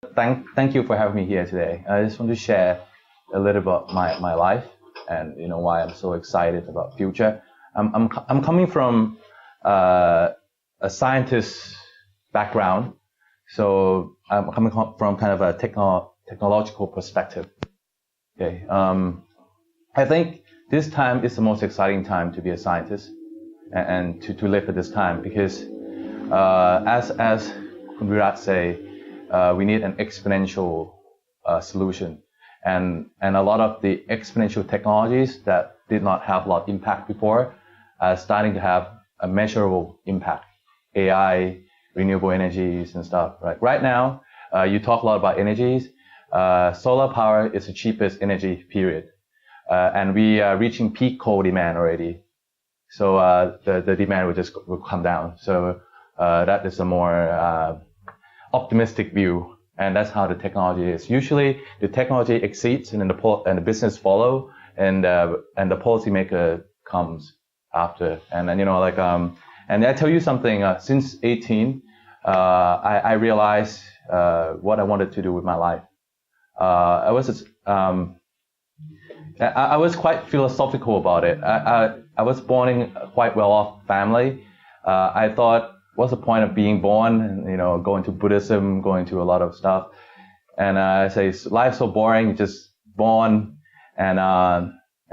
Thank you for having me here today. I just want to share a little about my life and why I'm so excited about future. I'm coming from a scientist background, so I'm coming from kind of a technological perspective. Okay. I think this time is the most exciting time to be a scientist and to live at this time because as Virat say, we need an exponential solution, and a lot of the exponential technologies that did not have a lot of impact before are starting to have a measurable impact. AI, renewable energies and stuff. Right now, you talk a lot about energies. Solar power is the cheapest energy, period. And we are reaching peak coal demand already. So the demand will come down. So that is a more optimistic view, and that's how the technology is. Usually, the technology exceeds, and then the business follow, and the policymaker comes after. And then and I tell you something. Since 18, I realized what I wanted to do with my life. I was quite philosophical about it. I was born in a quite well-off family. I thought, what's the point of being born? Going to Buddhism, going to a lot of stuff. And I say, life's so boring. Just born and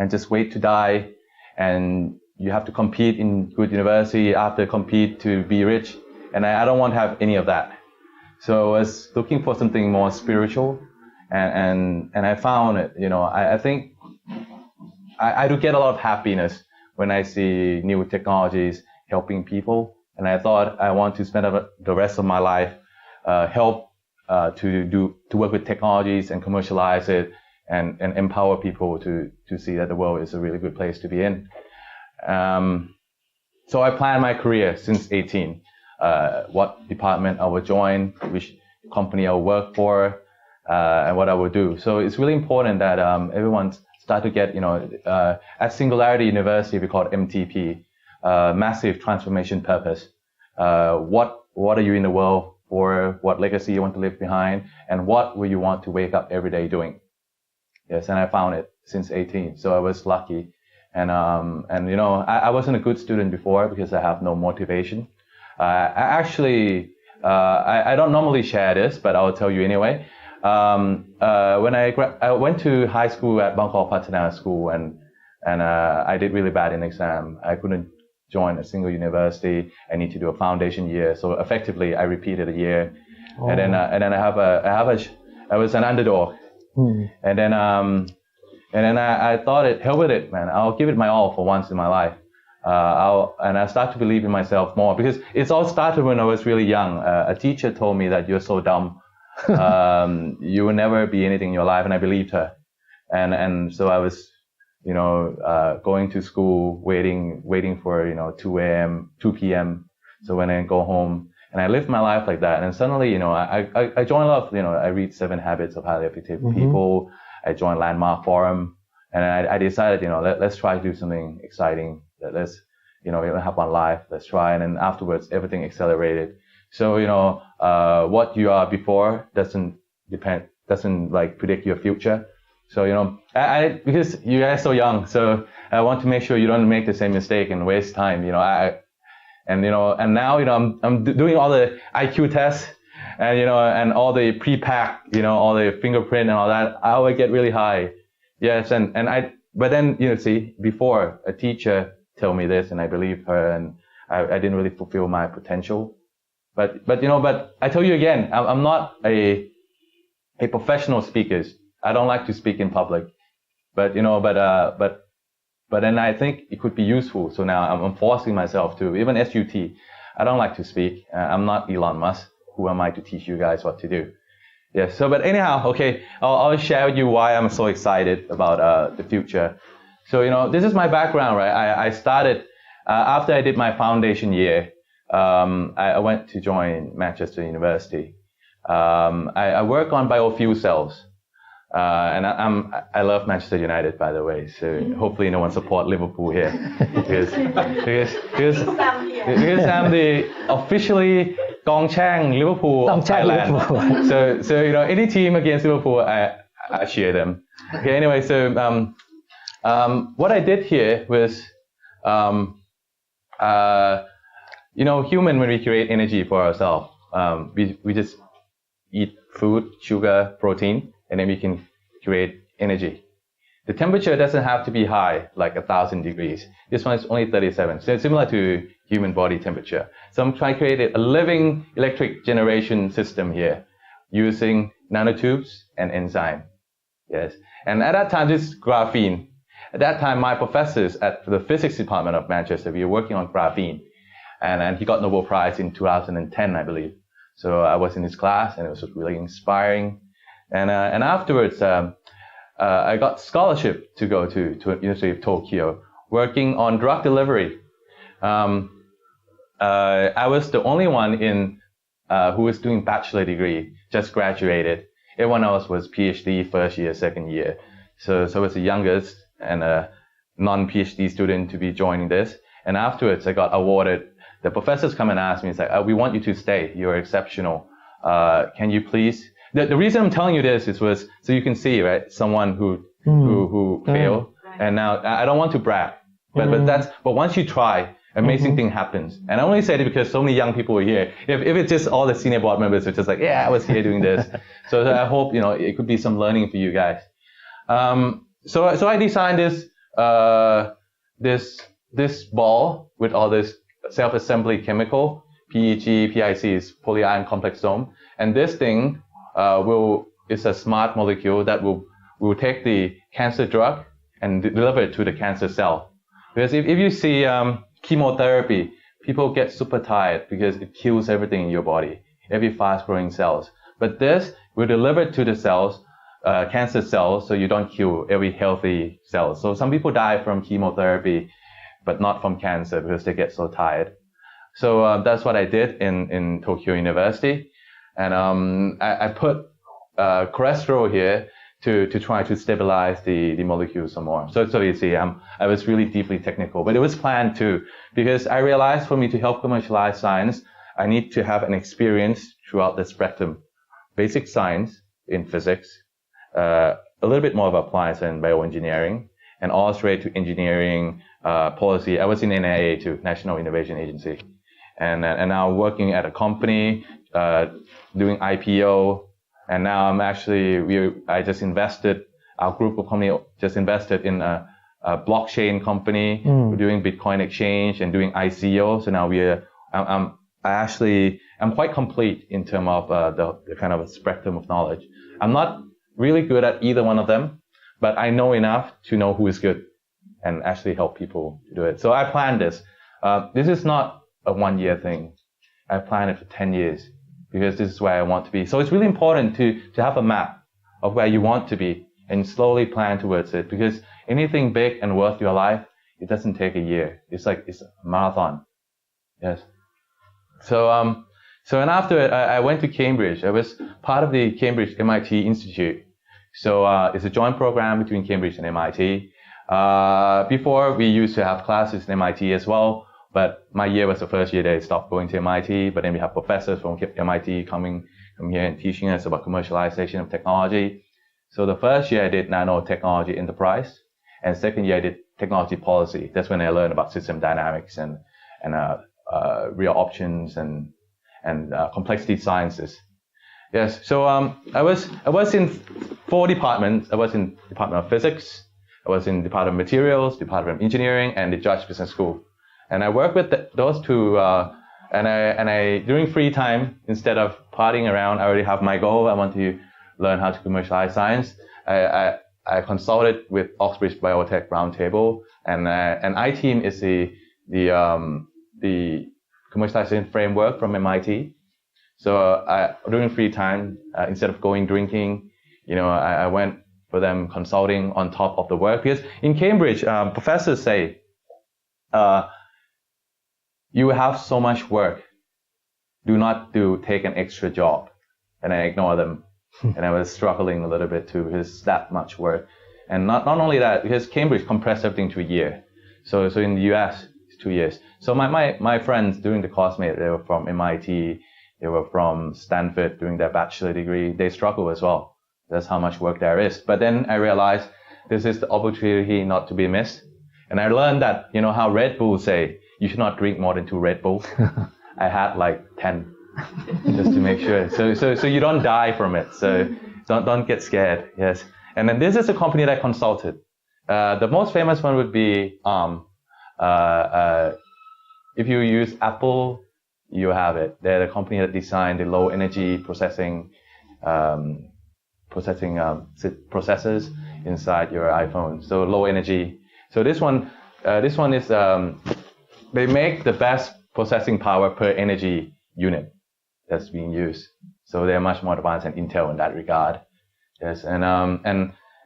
just wait to die. And you have to compete in good university, after compete to be rich. And I don't want to have any of that. So I was looking for something more spiritual. And I found it. I think I do get a lot of happiness when I see new technologies helping people. And I thought I want to spend the rest of my life help to work with technologies and commercialize it and empower people to see that the world is a really good place to be in. So I planned my career since 18, what department I would join, which company I would work for, and what I would do. So it's really important that everyone start to get, at Singularity University, we call it MTP, massive transformation purpose. What are you in the world for? What legacy you want to leave behind? And what will you want to wake up every day doing? Yes, and I found it since 18. So I was lucky. And I wasn't a good student before because I have no motivation. I don't normally share this, but I'll tell you anyway. When I went to high school at Bangkok Patana School, and I did really bad in exam. I couldn't join a single university. I need to do a foundation year. So effectively, I repeated a year. Oh. And then I was an underdog. And then I thought, hell with it, man. I'll give it my all for once in my life. And I start to believe in myself more because it's all started when I was really young. A teacher told me that you're so dumb. You will never be anything in your life. And I believed her. And so I was, going to school, waiting for, 2 p.m. So when I go home, and I lived my life like that. And suddenly, I joined a lot of, I read 7 Habits of Highly Effective People. I joined Landmark Forum, and I decided, let's try to do something exciting. Let's, we only have one life. Let's try. And then afterwards, everything accelerated. So, what you are before doesn't predict your future. So, because you guys are so young, so I want to make sure you don't make the same mistake and waste time, and now, I'm doing all the IQ tests and, and all the pre-pack, all the fingerprint and all that. I will get really high. Yes. But then, see, before a teacher told me this and I believed her and I didn't really fulfill my potential. But I tell you again, I'm not a professional speaker. I don't like to speak in public, but then I think it could be useful. So now I'm forcing myself to, even SUT, I don't like to speak. I'm not Elon Musk. Who am I to teach you guys what to do? Yeah. So, but anyhow, okay, I'll share with you why I'm so excited about the future. So, this is my background, right? I started after I did my foundation year. I went to join Manchester University. I work on biofuel cells. And I love Manchester United, by the way. So hopefully no one support Liverpool here, because I'm the officially Gong Chang, Liverpool, Gong Chang, Thailand. Liverpool. So any team against Liverpool, I cheer them. Okay, anyway, so what I did here was, human, when we create energy for ourselves, we just eat food, sugar, protein, and then we can create energy. The temperature doesn't have to be high, like 1,000 degrees. This one is only 37, so it's similar to human body temperature. So I'm trying to create a living electric generation system here using nanotubes and enzyme. Yes, and at that time, this is graphene. At that time, my professors at the physics department of Manchester, we were working on graphene, and he got Nobel Prize in 2010, I believe. So I was in his class, and it was really inspiring. And afterwards, I got scholarship to go to University of Tokyo, working on drug delivery. I was the only one who was doing bachelor degree, just graduated. Everyone else was PhD, first year, second year. So I was the youngest and a non-PhD student to be joining this. And afterwards, I got awarded. The professors come and ask me, it's like, we want you to stay. You're exceptional. Can you please? The reason I'm telling you this was so you can see, right? Someone who failed, and now I don't want to brag, but once you try, amazing thing happens. And I only say it because so many young people are here. If it's just all the senior board members are just like, yeah, I was here doing this. So I hope it could be some learning for you guys. So I designed this ball with all this self-assembly chemical, PEG, PIC is polyiron complexome, and this thing is a smart molecule that will take the cancer drug and deliver it to the cancer cell. Because if you see chemotherapy, people get super tired because it kills everything in your body, every fast-growing cells. But this will deliver it to the cells, cancer cells, so you don't kill every healthy cell. So some people die from chemotherapy, but not from cancer because they get so tired. So that's what I did in Tokyo University. And I put cholesterol here to try to stabilize the molecule some more. So you see, I was really deeply technical, but it was planned too, because I realized for me to help commercialize science, I need to have an experience throughout the spectrum. Basic science in physics, a little bit more of applied in bioengineering, and all straight to engineering, policy. I was in NIA too, National Innovation Agency. And now working at a company, doing IPO, and now our group of company just invested in a blockchain company. We're doing Bitcoin exchange and doing ICO. So now I'm quite complete in terms of the kind of spectrum of knowledge. I'm not really good at either one of them, but I know enough to know who is good and actually help people do it. So I planned this. This is not a 1 year thing. I planned it for 10 years. Because this is where I want to be. So it's really important to have a map of where you want to be and slowly plan towards it. Because anything big and worth your life, it doesn't take a year. It's a marathon. Yes. So and after it, I went to Cambridge. I was part of the Cambridge MIT Institute. So it's a joint program between Cambridge and MIT. Before we used to have classes in MIT as well. But my year was the first year they stopped going to MIT, but then we have professors from MIT coming here and teaching us about commercialization of technology. So the first year I did nanotechnology enterprise, and second year I did technology policy. That's when I learned about system dynamics and real options and complexity sciences. Yes, so I was in 4 departments. I was in Department of Physics, I was in Department of Materials, Department of Engineering, and the Judge Business School. And I work with those two, and I during free time, instead of partying around, I already have my goal. I want to learn how to commercialize science. I consulted with Oxbridge Biotech Roundtable, and iTeam is the commercialization framework from MIT. So during free time, instead of going drinking, I went for them consulting on top of the work. Because in Cambridge, professors say, you have so much work. Do not take an extra job. And I ignore them. And I was struggling a little bit too, because it's that much work. And not only that, because Cambridge compressed everything to a year. So in the US, it's 2 years. So my friends during the classmate, they were from MIT, They were from Stanford doing their bachelor degree. They struggle as well. That's how much work there is. But then I realized this is the opportunity not to be missed. And I learned that, you know, how Red Bull say, you should not drink more than 2 Red Bull. I had like 10 just to make sure. So you don't die from it. So don't get scared. Yes. And then this is a company that I consulted. The most famous one would be, if you use Apple, you have it. They're the company that designed the low energy processors inside your iPhone. So low energy. So this one is, they make the best processing power per energy unit that's being used. So they're much more advanced than Intel in that regard. Yes, and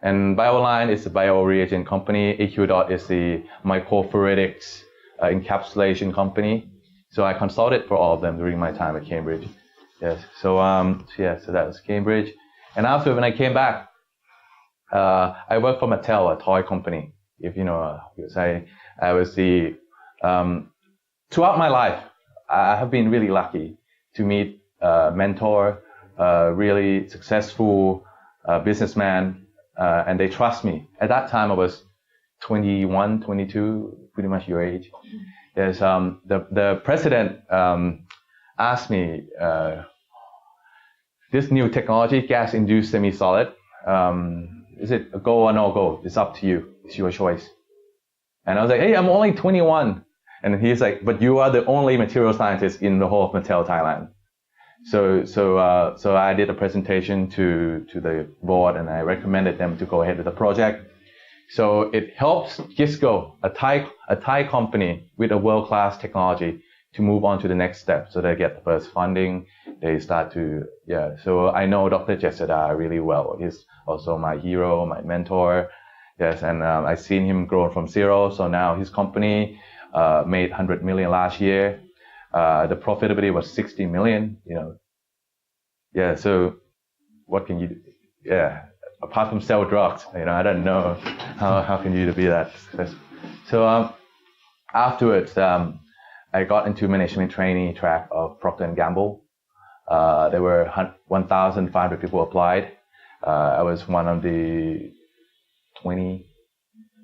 BioLine is a bioreagent company. AQ is the microfluidics encapsulation company. So I consulted for all of them during my time at Cambridge. Yes, so so that was Cambridge. And after, when I came back, I worked for Mattel, a toy company. If you know, because I was the throughout my life, I have been really lucky to meet a mentor, really successful businessman, and they trust me. At that time, I was 21, 22, pretty much your age. There's the president asked me, this new technology, gas-induced semi-solid, is it a go or no go? It's up to you. It's your choice. And I was like, hey, I'm only 21. And he's like, but you are the only material scientist in the whole of Mattel, Thailand. So I did a presentation to the board, and I recommended them to go ahead with the project. So it helps Gisco, a Thai company with a world-class technology, to move on to the next step. So they get the first funding. They start to, so I know Dr. Jesada really well. He's also my hero, my mentor. Yes, and I've seen him grow from zero. So now his company made 100 million last year. The profitability was 60 million, you know. Yeah, so what can you do? Yeah, apart from sell drugs, you know, I don't know how can you be that successful. So afterwards, I got into management training track of Procter & Gamble. There were 1,500 people applied. I was one of the 20.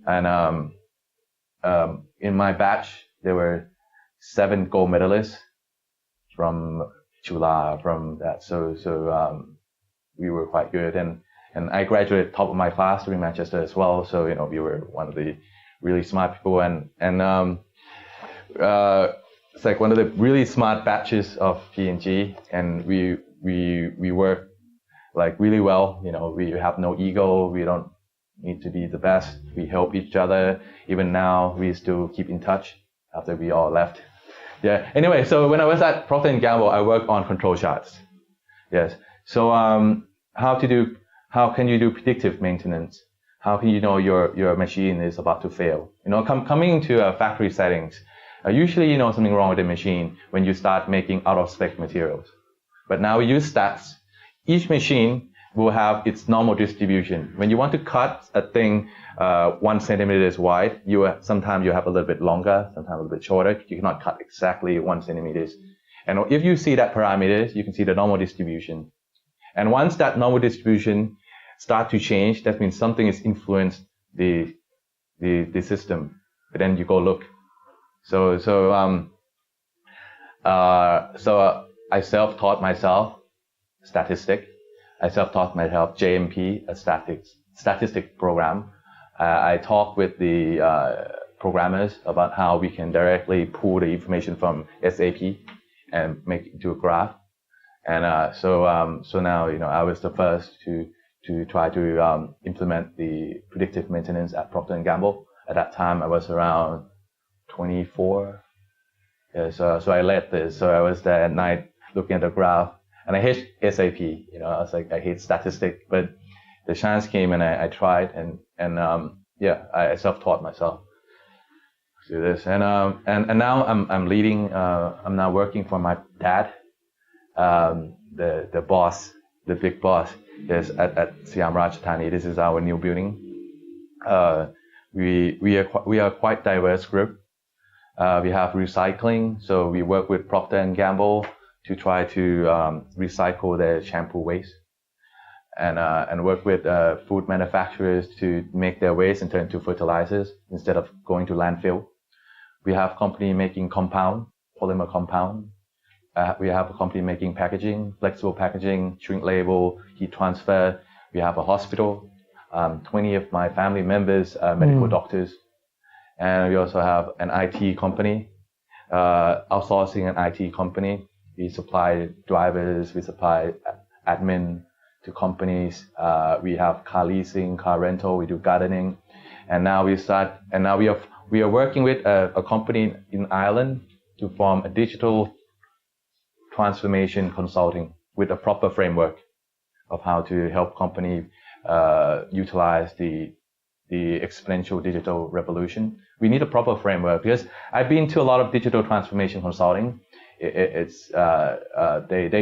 And in my batch, there were 7 gold medalists from Chula, from that. So we were quite good. And I graduated top of my class during Manchester as well. So, you know, we were one of the really smart people. And it's like one of the really smart batches of P&G. And we work like really well. You know, we have no ego. We don't need to be the best. We help each other. Even now, we still keep in touch after we all left. Yeah. Anyway, so when I was at Procter & Gamble, I worked on control charts. Yes. So how can you do predictive maintenance? How can you know your machine is about to fail? You know, coming into factory settings, usually you know something wrong with the machine when you start making out of spec materials. But now we use stats. Each machine will have its normal distribution. When you want to cut a thing 1 centimeter wide, sometimes you have a little bit longer, sometimes a little bit shorter. You cannot cut exactly 1 centimeter. And if you see that parameters, you can see the normal distribution. And once that normal distribution starts to change, that means something is influenced the system. But then you go look. So I self-taught myself statistic. I self-taught myself JMP, a statistic program. I talked with the programmers about how we can directly pull the information from SAP and make it into a graph. And so now, you know, I was the first to try to implement the predictive maintenance at Procter & Gamble. At that time, I was around 24. Yeah, so I led this. So I was there at night looking at the graph. And I hate SAP, you know, I was like, I hate statistics, but the chance came and I tried and I self-taught myself to do this. And now I'm leading, I'm now working for my dad, the boss, the big boss is at Siam Ratchathani. This is our new building. We are quite diverse group. We have recycling, so we work with Procter & Gamble to try to recycle their shampoo waste and work with food manufacturers to make their waste and turn into fertilizers instead of going to landfill. We have company making polymer compound. We have a company making packaging, flexible packaging, shrink label, heat transfer. We have a hospital. 20 of my family members are medical doctors. And we also have an IT company, outsourcing an IT company. We supply drivers, we supply admin to companies. We have car leasing, car rental, we do gardening. And now we are working with a company in Ireland to form a digital transformation consulting with a proper framework of how to help company utilize the exponential digital revolution. We need a proper framework because I've been to a lot of digital transformation consulting. They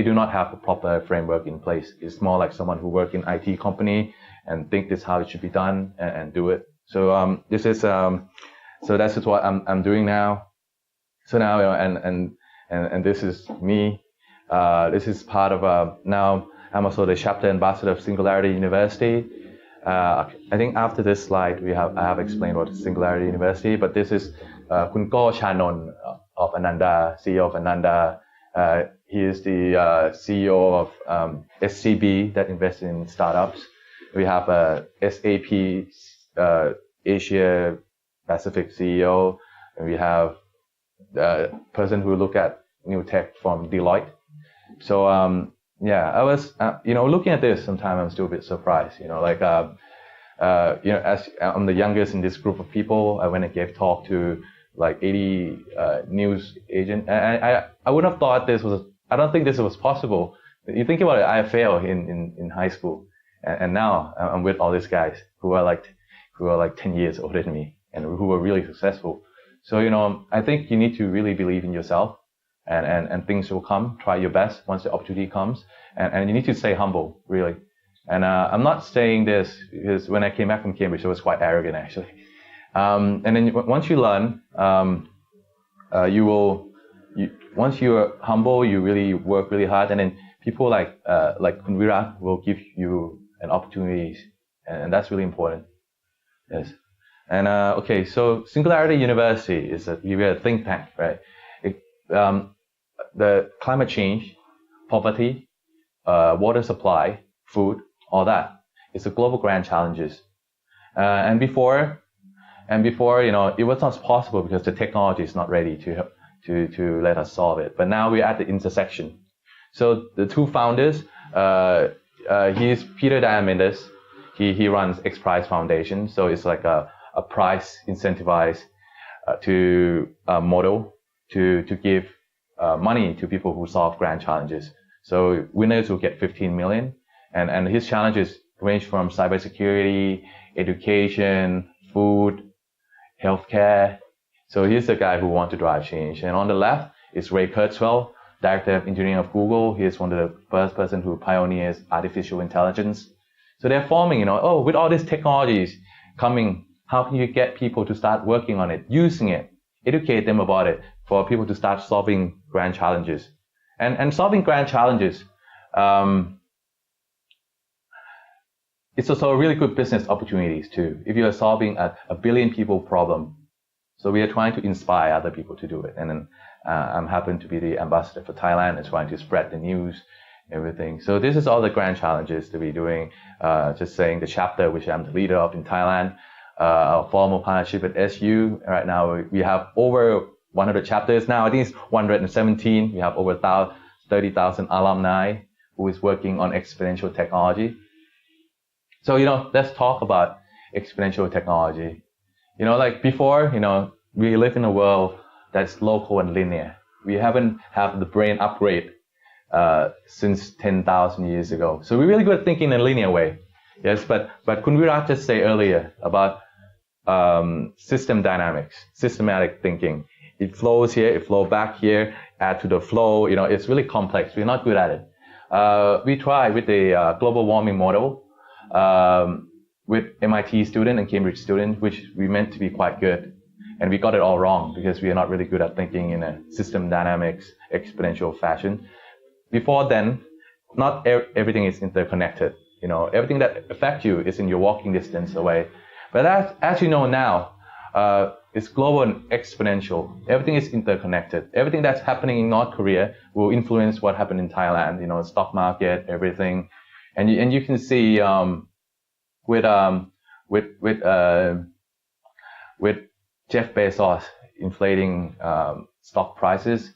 do not have a proper framework in place. It's more like someone who work in IT company and think this is how it should be done and do it. So this is what I'm doing now. So now and this is me. This is part of now I'm also the chapter ambassador of Singularity University. I think after this slide I have explained what is Singularity University, but this is Kun Ko Chanon of Ananda, CEO of Ananda. He is the CEO of SCB that invests in startups. We have a SAP Asia Pacific CEO, and we have the person who look at new tech from Deloitte. So I was looking at this sometime I'm still a bit surprised, as I'm the youngest in this group of people. I went and gave talk to like 80 news agent, and I wouldn't have thought I don't think this was possible. You think about it, I failed in high school, and now I'm with all these guys who are like 10 years older than me and who are really successful. So I think you need to really believe in yourself, and things will come. Try your best once the opportunity comes, and you need to stay humble, really. And I'm not saying this because when I came back from Cambridge, I was quite arrogant actually. And then once you learn, once you're humble, you really work really hard, and then people like Kun Virat will give you an opportunity, and that's really important. Yes. And okay, so Singularity University is a think tank, right? The climate change, poverty, water supply, food, all that. It's the global grand challenges. And before, it was not possible because the technology is not ready to let us solve it. But now we're at the intersection. So the two founders, he's Peter Diamandis. He runs X Prize Foundation. So it's like a prize incentivized model to give money to people who solve grand challenges. So winners will get 15 million. And his challenges range from cybersecurity, education, food, healthcare. So he's the guy who wants to drive change. And on the left is Ray Kurzweil, Director of Engineering of Google. He is one of the first person who pioneers artificial intelligence. So they're forming, with all these technologies coming, how can you get people to start working on it, using it, educate them about it for people to start solving grand challenges. And solving grand challenges, it's also a really good business opportunities too. If you are solving a billion people problem, so we are trying to inspire other people to do it. And then I'm happen to be the ambassador for Thailand and trying to spread the news, everything. So this is all the grand challenges that we're doing. Just saying the chapter which I'm the leader of in Thailand, our formal partnership with SU. Right now we have over 100 chapters now. I think it's 117. We have over 30,000 alumni who is working on exponential technology. So, let's talk about exponential technology. Like before, we live in a world that's local and linear. We haven't had the brain upgrade since 10,000 years ago. So we're really good at thinking in a linear way. Yes, but Kun Virat just say earlier about system dynamics, systematic thinking. It flows here, it flows back here, add to the flow. It's really complex. We're not good at it. We tried with the global warming model with MIT student and Cambridge student, which we meant to be quite good. And we got it all wrong because we are not really good at thinking in a system dynamics, exponential fashion. before then, not everything is interconnected. Everything that affects you is in your walking distance away. But as you know now, it's global and exponential. Everything is interconnected. Everything that's happening in North Korea will influence what happened in Thailand. Stock market, everything, and you can see with Jeff Bezos inflating stock prices.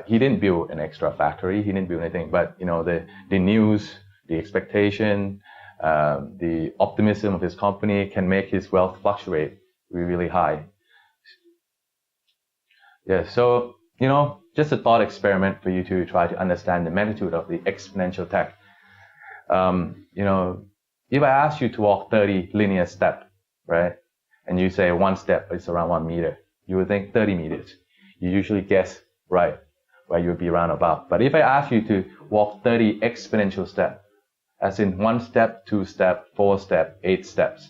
He didn't build an extra factory. He didn't build anything, but the news, the expectation, the optimism of his company can make his wealth fluctuate really high. Yeah, so just a thought experiment for you to try to understand the magnitude of the exponential tech. If I ask you to walk 30 linear steps, right, and you say one step is around 1 meter, you would think 30 meters. You usually guess right where you would be around about. But if I ask you to walk 30 exponential steps, as in 1 step, 2 step, 4 step, 8 steps,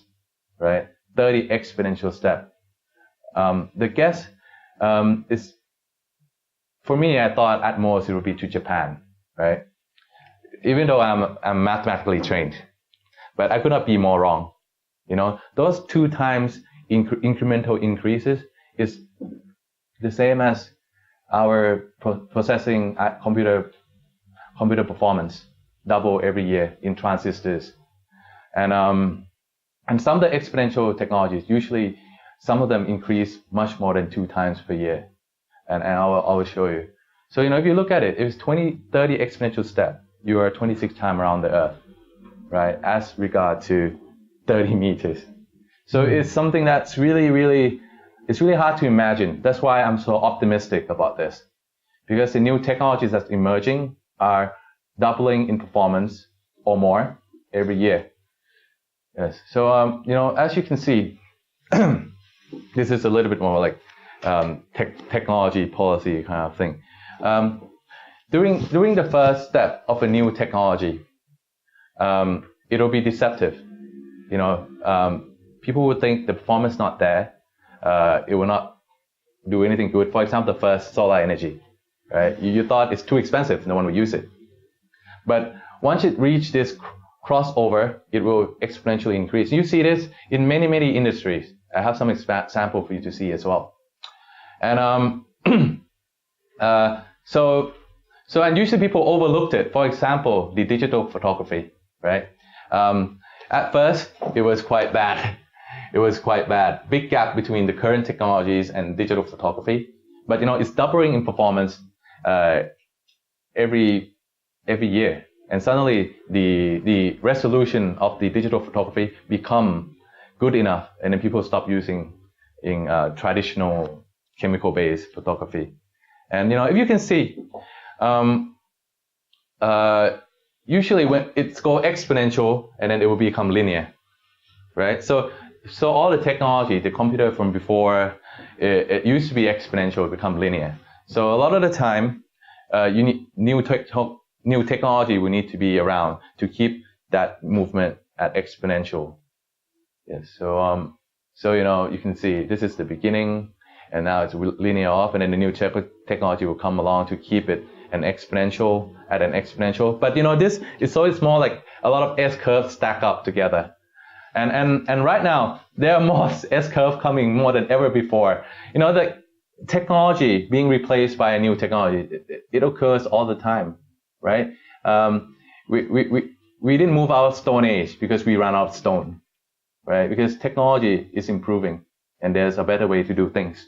right? 30 exponential steps. The guess is, for me, I thought at most it would be to Japan, right? Even though I'm mathematically trained, but I could not be more wrong. Those 2 times incremental increases is the same as our processing computer performance double every year in transistors, and some of the exponential technologies, usually some of them increase much more than 2 times per year, and I will show you. So if you look at it, if it's 30 exponential step, you are 26 times around the Earth, right? As regard to 30 meters. So it's something that's really hard to imagine. That's why I'm so optimistic about this, because the new technologies that's emerging are doubling in performance or more every year. Yes. So as you can see, this is a little bit more like technology policy kind of thing. During the first step of a new technology, it'll be deceptive. People would think the performance is not there. It will not do anything good. For example, the first solar energy, right? You thought it's too expensive, no one will use it. But once it reaches this crossover, it will exponentially increase. You see this in many industries. I have some example for you to see as well. And and usually people overlooked it. For example, the digital photography, right? At first, it was quite bad. Big gap between the current technologies and digital photography. But it's doubling in performance every year. And suddenly the resolution of the digital photography become good enough, and then people stop using traditional chemical-based photography. And if you can see, usually when it's go exponential, and then it will become linear, right? So all the technology, the computer from before, it used to be exponential, become linear. So a lot of the time, you need new technology will need to be around to keep that movement at exponential. Yes. So you can see this is the beginning, and now it's linear off, and then the new technology will come along to keep it an exponential. But this is it's more like a lot of S-curves stack up together. And right now there are more S-curve coming more than ever before. The technology being replaced by a new technology, it occurs all the time, right? We didn't move out of Stone Age because we ran out of stone, right? Because technology is improving and there's a better way to do things.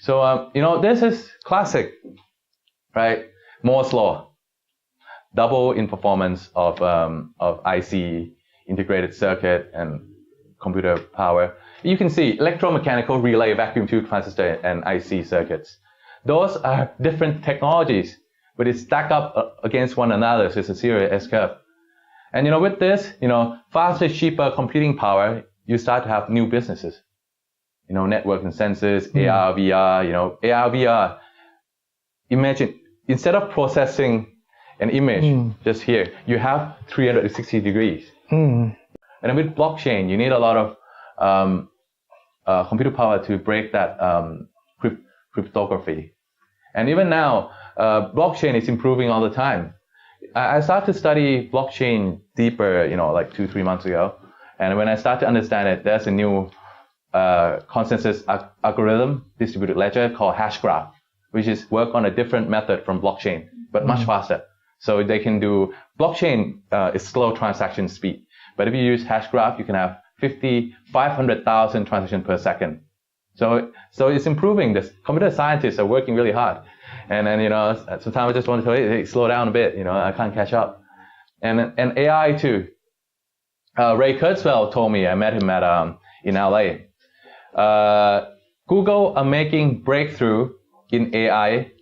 So this is classic, right? Moore's law, double in performance of IC, integrated circuit, and computer power. You can see electromechanical, relay, vacuum tube transistor, and IC circuits. Those are different technologies, but they stack up against one another, so it's a serial S-curve. And with this, faster, cheaper computing power, you start to have new businesses. Network and sensors, AR, VR, AR, VR. Imagine, instead of processing an image just here, you have 360 degrees. And then with blockchain, you need a lot of computer power to break that cryptography. And even now, blockchain is improving all the time. I started to study blockchain deeper, like 2-3 months ago. And when I start to understand it, there's a new consensus algorithm distributed ledger called Hashgraph, which is work on a different method from blockchain, but much faster. So they can do, blockchain is slow transaction speed. But if you use Hashgraph, you can have 500,000 transactions per second. So it's improving. The computer scientists are working really hard. And sometimes I just want to tell you, hey, slow down a bit, I can't catch up. And AI too. Ray Kurzweil told me, I met him in LA. Google are making breakthrough in AI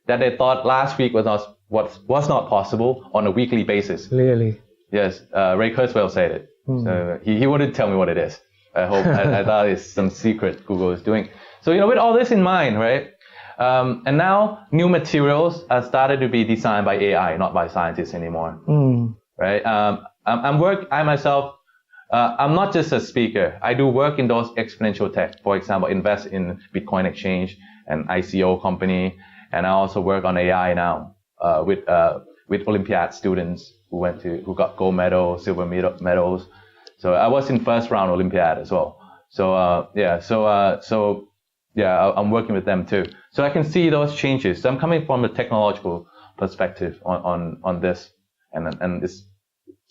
that they thought last week was not possible on a weekly basis. Really? Yes, Ray Kurzweil said it. So he wouldn't tell me what it is. I thought it's some secret Google is doing. So, with all this in mind, right? And now new materials are started to be designed by AI, not by scientists anymore. Right? I myself, I'm not just a speaker. I do work in those exponential tech. For example, invest in Bitcoin exchange and ICO company. And I also work on AI now, with Olympiad students who got gold medal, silver medals. So I was in first round Olympiad as well. I'm working with them too. So I can see those changes. So I'm coming from a technological perspective on this, and it's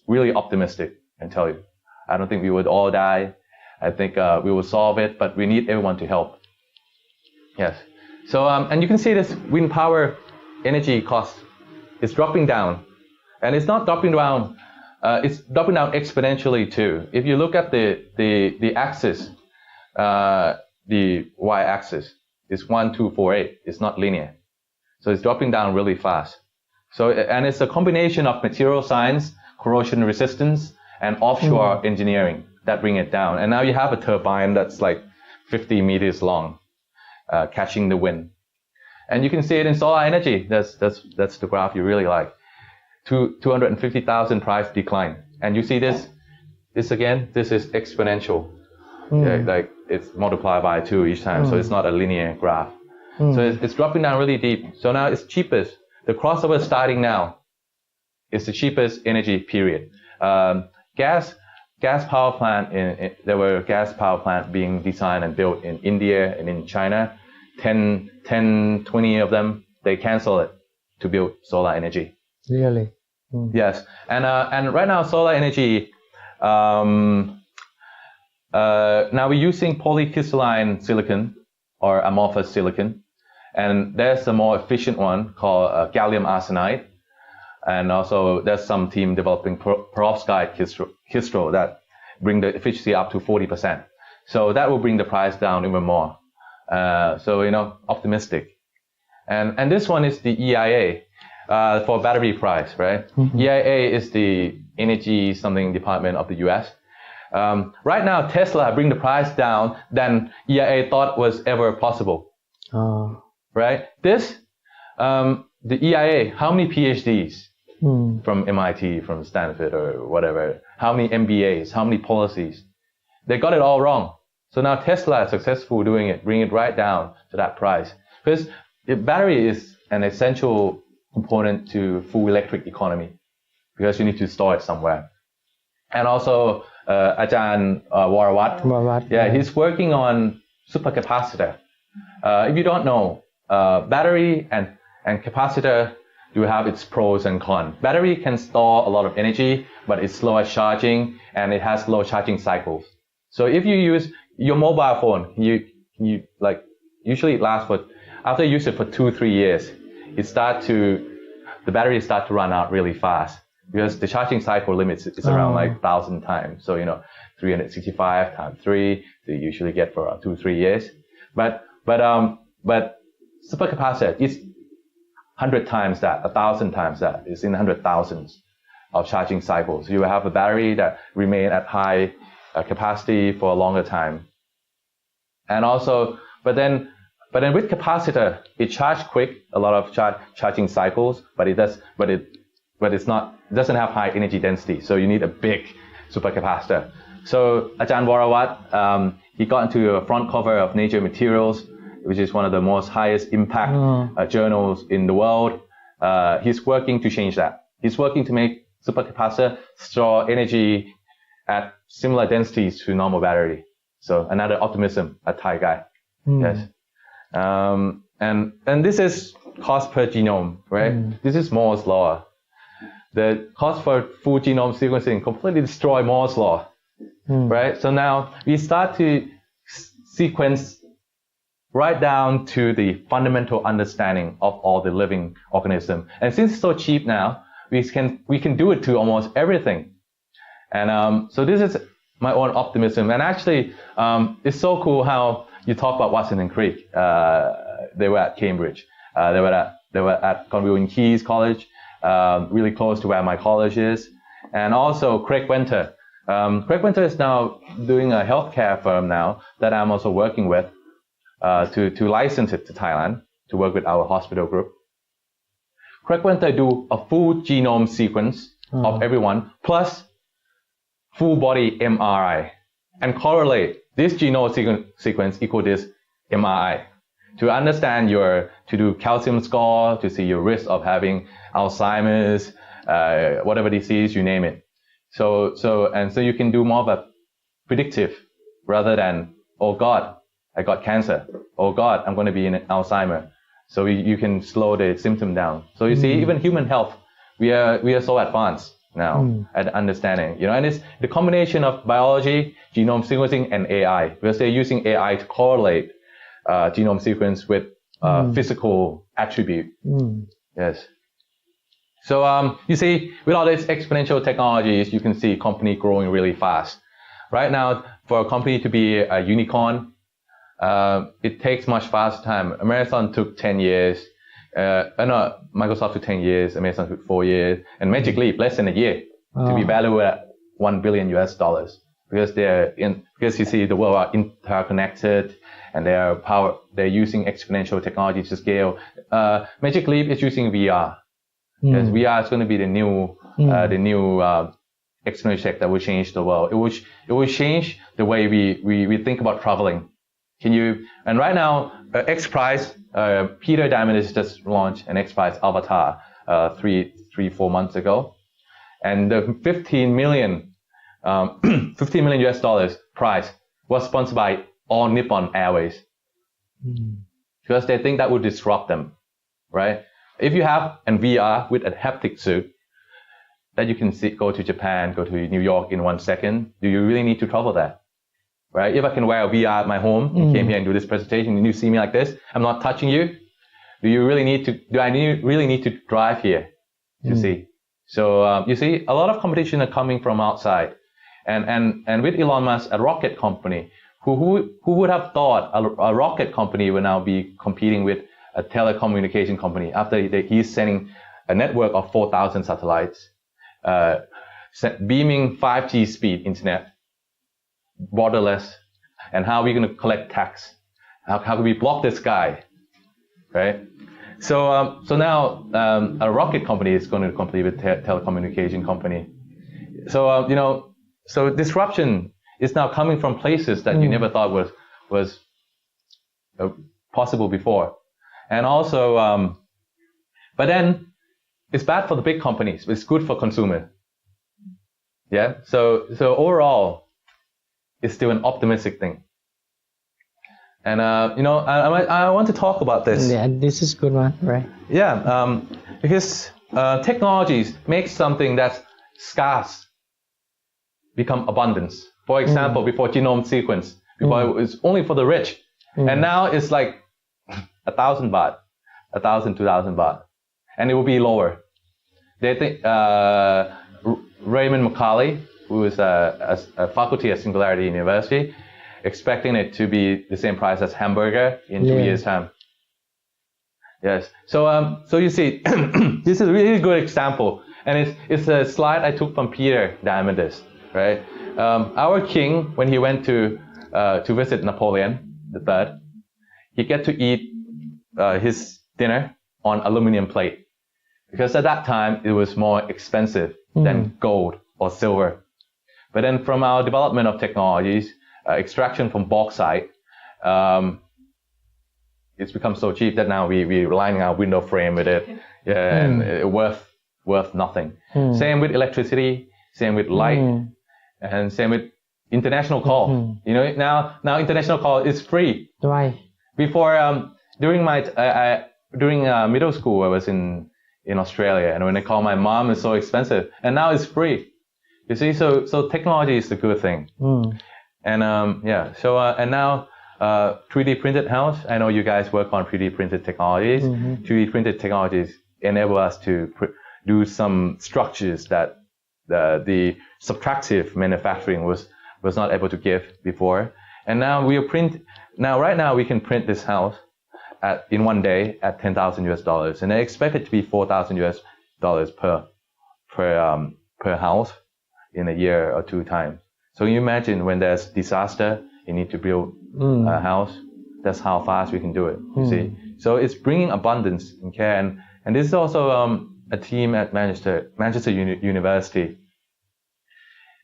really optimistic, I can tell you. I don't think we would all die. I think we will solve it, but we need everyone to help. Yes. So and you can see this wind power energy cost is dropping down, and it's not dropping down. It's dropping down exponentially too. If you look at the axis, the y-axis is 1248. It's not linear, so it's dropping down really fast. So and it's a combination of material science, corrosion resistance, and offshore engineering that bring it down. And now you have a turbine that's like 50 meters long, catching the wind. And you can see it in solar energy. That's the graph you really like. 250,000 price decline. And you see this again, this is exponential. Yeah, like it's multiplied by 2 each time. So it's not a linear graph. So it's dropping down really deep. So now it's cheapest. The crossover starting now is the cheapest energy period. Gas power plant, there were gas power plants being designed and built in India and in China. 20 of them, they cancel it to build solar energy. Really? Yes. And right now solar energy, now we're using polycrystalline silicon or amorphous silicon. And there's a more efficient one called gallium arsenide. And also there's some team developing perovskite crystal that bring the efficiency up to 40%. So that will bring the price down even more. Optimistic. And this one is the EIA for battery price, right? EIA is the energy something department of the US. Right now, Tesla bring the price down than EIA thought was ever possible. Right? This, the EIA, how many PhDs from MIT, from Stanford or whatever, how many MBAs, how many policies? They got it all wrong. So now Tesla is successful doing it, bring it right down to that price. Because the battery is an essential component to full electric economy because you need to store it somewhere. And also, Ajahn Warawat, he's working on supercapacitor. If you don't know, battery and capacitor do have its pros and cons. Battery can store a lot of energy, but it's slow at charging and it has low charging cycles. So if you use your mobile phone, you like usually it lasts for, after you use it for 2-3 years, the battery start to run out really fast because the charging cycle limits is around like 1,000 times. So 365 times 3, so you usually get for 2-3 years. But supercapacitor is 100 times that, 1,000 times that. It's in 100,000s of charging cycles. You will have a battery that remain at high capacity for a longer time. And also, but then with capacitor, it charges quick, a lot of charging cycles, but it doesn't have high energy density. So you need a big supercapacitor. So Ajahn Warawat, he got into a front cover of Nature Materials. which is one of the most highest impact journals in the world. He's working to change that. He's working to make supercapacitor store energy at similar densities to normal battery. So another optimism, a Thai guy. Yes. And this is cost per genome, right? This is Moore's law. The cost for full genome sequencing completely destroy Moore's law, right? So now we start to sequence right down to the fundamental understanding of all the living organism. And since it's so cheap now, we can do it to almost everything. And so this is my own optimism. And actually, it's so cool how you talk about Watson and Crick. They were at Cambridge. They were at Cornwall and Keys College, really close to where my college is. And also Craig Winter. Craig Winter is now doing a healthcare firm now that I'm also working with to license it to Thailand to work with our hospital group. Craig Winter do a full genome sequence of everyone plus full body MRI and correlate this genome sequence equal this MRI to understand to do calcium score, to see your risk of having Alzheimer's, whatever disease, you name it. So you can do more of a predictive rather than, oh God, I got cancer. Oh God, I'm going to be in Alzheimer. So you can slow the symptom down. So you see, even human health, we are so advanced now at understanding, and it's the combination of biology, genome sequencing, and AI, because they're using AI to correlate genome sequence with physical attribute. Yes. So you see, with all these exponential technologies, you can see company growing really fast. Right now, for a company to be a unicorn, it takes much faster time. Amazon took 10 years. Microsoft took 10 years. Amazon took 4 years. And Magic Leap, less than a year to be valued at $1 billion US. Because you see, the world are interconnected and they're using exponential technology to scale. Magic Leap is using VR. Because VR is going to be the new exponential tech that will change the world. It will change the way we think about traveling. And right now, X-Prize, Peter Diamandis just launched an X-Prize avatar 4 months ago. And the $15 million US prize was sponsored by All Nippon Airways. Because they think that would disrupt them, right? If you have a VR with a haptic suit that you can go to Japan, go to New York in 1 second, do you really need to travel there? Right? If I can wear a VR at my home and came here and do this presentation and you see me like this, I'm not touching you. Do I really need to drive here to see? So you see, a lot of competition are coming from outside. And with Elon Musk, a rocket company, who would have thought a rocket company would now be competing with a telecommunication company after he's sending a network of 4,000 satellites, beaming 5G speed internet, borderless, and how are we going to collect tax? How can we block the sky, right? So now a rocket company is going to compete with telecommunication company. So so disruption is now coming from places that you never thought was possible before, and also but then it's bad for the big companies, but it's good for consumer. Yeah. So overall, it's still an optimistic thing. And I want to talk about this. Yeah, this is a good one, right? Yeah, because technologies make something that's scarce become abundance. For example, before genome sequence, before it was only for the rich, and now it's like 1,000 baht, 1,000, 2,000 baht, and it will be lower. They think Raymond Macaulay, who is a faculty at Singularity University, expecting it to be the same price as hamburger in 2 years' time. Yes. So you see, this is a really good example, and it's a slide I took from Peter Diamandis, right? Our king, when he went to visit Napoleon III, he get to eat his dinner on aluminum plate, because at that time it was more expensive than gold or silver. But then from our development of technologies, extraction from bauxite, it's become so cheap that now we're lining our window frame with it. Yeah, and it worth nothing. Same with electricity, same with light, and same with international call. You know, now international call is free. Right. Before, during middle school, I was in Australia, and when I call my mom, it's so expensive, and now it's free. You see, so technology is a good thing. And and now 3D printed house. I know you guys work on 3D printed technologies. 3D printed technologies enable us to do some structures that the subtractive manufacturing was not able to give before. And now right now we can print this house in one day at $10,000 and I expect it to be $4,000 per house in a year or two time. So you imagine when there's disaster, you need to build a house. That's how fast we can do it. You see, so it's bringing abundance and care. And this is also a team at Manchester University.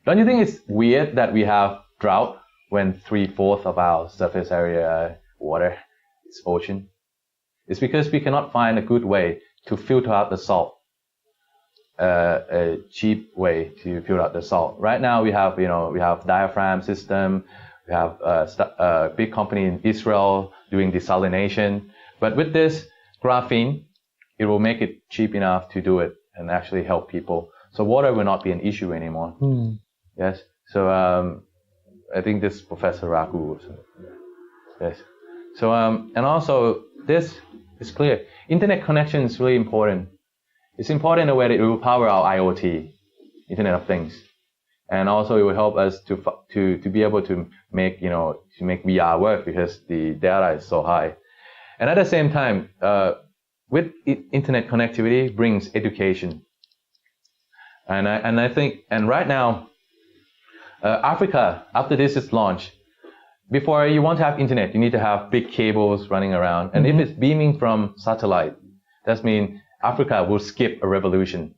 Don't you think it's weird that we have drought when 3/4 of our surface area water is ocean? It's because we cannot find a good way to filter out the salt. A cheap way to filter out the salt. Right now we have diaphragm system. We have a big company in Israel doing desalination. But with this graphene, it will make it cheap enough to do it and actually help people. So water will not be an issue anymore. Yes. So I think this Professor Ragu. Yes. So and also this is clear. Internet connection is really important. It's important in a way that it will power our IoT, Internet of Things, and also it will help us to be able to make VR work because the data is so high. And at the same time, with internet connectivity brings education. And I think right now, Africa, after this is launched, before you want to have internet, you need to have big cables running around. And if it's beaming from satellite, that means Africa will skip a revolution.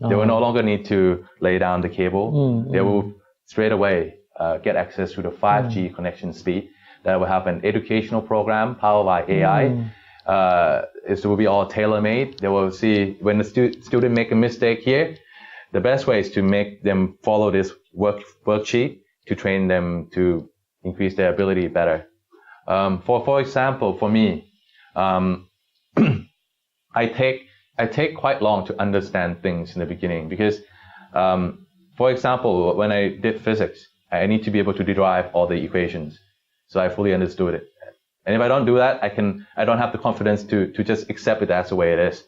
They will no longer need to lay down the cable. They will straight away get access to the 5G connection speed. That will have an educational program powered by AI. It will be all tailor-made. They will see when the student make a mistake here, the best way is to make them follow this worksheet to train them to increase their ability better. For example, for me, I take quite long to understand things in the beginning because, for example, when I did physics, I need to be able to derive all the equations. So I fully understood it. And if I don't do that, I don't have the confidence to just accept it as the way it is.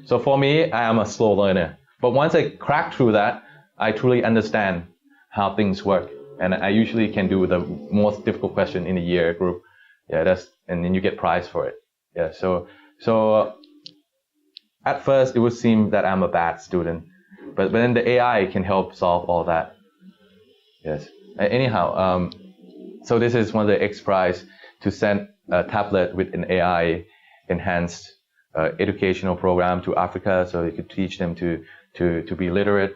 So for me, I am a slow learner. But once I crack through that, I truly understand how things work. And I usually can do the most difficult question in a year group. Yeah, and then you get prize for it. Yeah, so at first it would seem that I'm a bad student, but then the AI can help solve all that. Yes. Anyhow, so this is one of the X Prize to send a tablet with an AI enhanced educational program to Africa, so you could teach them to be literate.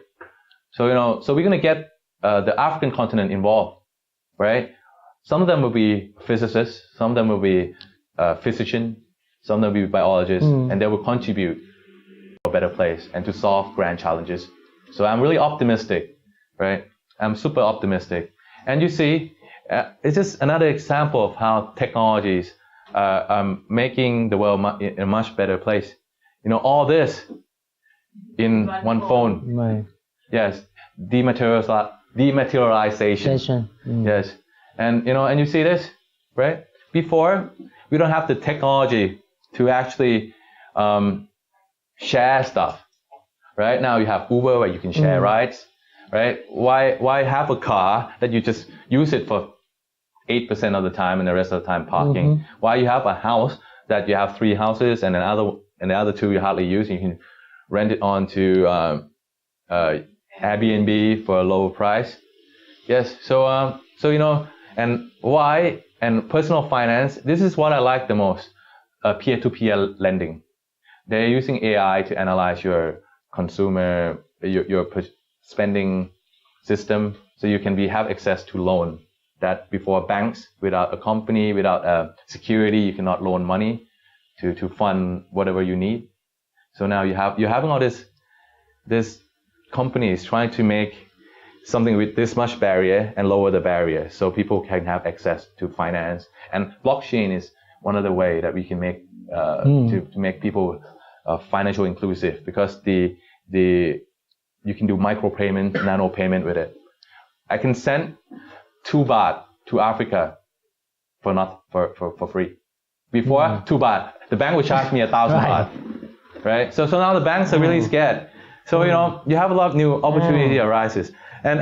So so we're gonna get the African continent involved, right? Some of them will be physicists, some of them will be physicians, some of them will be biologists, and they will contribute to a better place and to solve grand challenges. So I'm really optimistic, right? I'm super optimistic. And you see, it's just another example of how technologies are making the world a much better place. All this in one phone. Right. Yes, dematerialization. Yes, and and you see this, right? Before we don't have the technology to actually share stuff. Right now you have Uber where you can share rides. Right? Why have a car that you just use it for 8% of the time and the rest of the time parking? Why you have a house that you have 3 houses and the other 2 you hardly use? You can rent it on to Airbnb for a lower price. Yes. So and why and personal finance. This is what I like the most. Peer-to-peer lending. They're using AI to analyze your consumer your spending system, so you can have access to loan that before banks, without a company, without a security, you cannot loan money to fund whatever you need. So now you're having all this companies trying to make something with this much barrier and lower the barrier so people can have access to finance. And blockchain is one of the way that we can make to make people financial inclusive, because you can do micro payment, nano payment with it. I can send 2 baht to Africa for free. Before 2 baht, the bank would charge me 1,000 baht, right? So now the banks are really scared. So you have a lot of new opportunity arises, and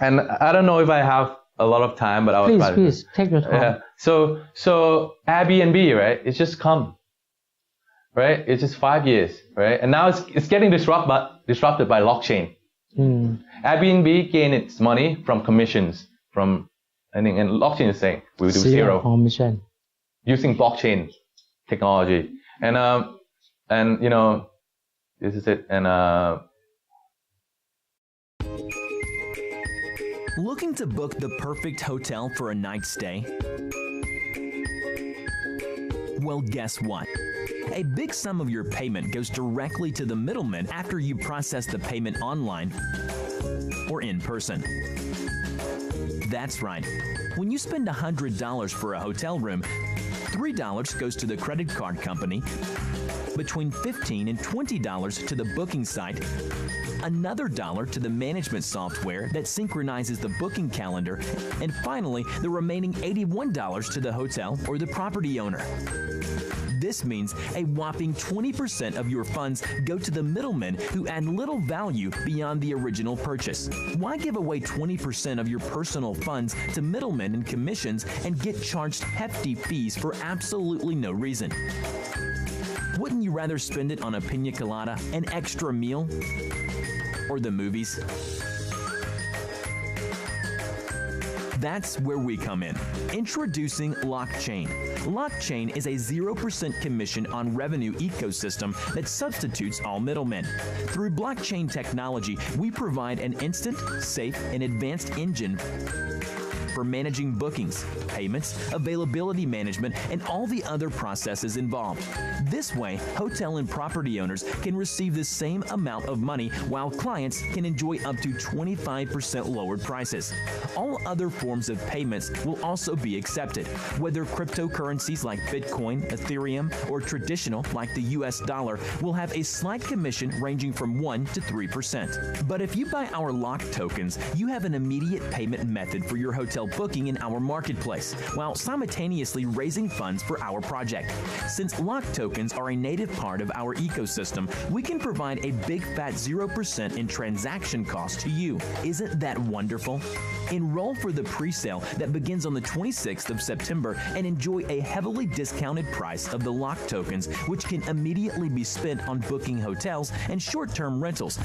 I don't know if I have a lot of time, but I will try. Please take your time. Yeah. So Airbnb, right? It's just come, right? It's just 5 years, right? And now it's getting disrupted by blockchain. Airbnb gained its money from commissions from, I think, and blockchain is saying we will do zero commission using blockchain technology, and this is it. And looking to book the perfect hotel for a night stay? Well, guess what? A big sum of your payment goes directly to the middleman after you process the payment online or in person. That's right. When you spend $100 for a hotel room, $3 goes to the credit card company, between $15 and $20 to the booking site, another $1 to the management software that synchronizes the booking calendar, and finally, the remaining $81 to the hotel or the property owner. This means a whopping 20% of your funds go to the middlemen who add little value beyond the original purchase. Why give away 20% of your personal funds to middlemen and commissions and get charged hefty fees for absolutely no reason? Wouldn't you rather spend it on a pina colada, an extra meal, or the movies? That's where we come in. Introducing Lockchain. Lockchain is a 0% commission on revenue ecosystem that substitutes all middlemen. Through blockchain technology, we provide an instant, safe, and advanced engine for managing bookings, payments, availability management, and all the other processes involved. This way, hotel and property owners can receive the same amount of money while clients can enjoy up to 25% lowered prices. All other forms of payments will also be accepted, whether cryptocurrencies like Bitcoin, Ethereum, or traditional like the US dollar will have a slight commission ranging from 1 to 3%. But if you buy our lock tokens, you have an immediate payment method for your hotel booking in our marketplace, while simultaneously raising funds for our project. Since lock tokens are a native part of our ecosystem, we can provide a big fat 0% in transaction cost to you. Isn't that wonderful? Enroll for the pre-sale that begins on the 26th of September and enjoy a heavily discounted price of the lock tokens, which can immediately be spent on booking hotels and short-term rentals.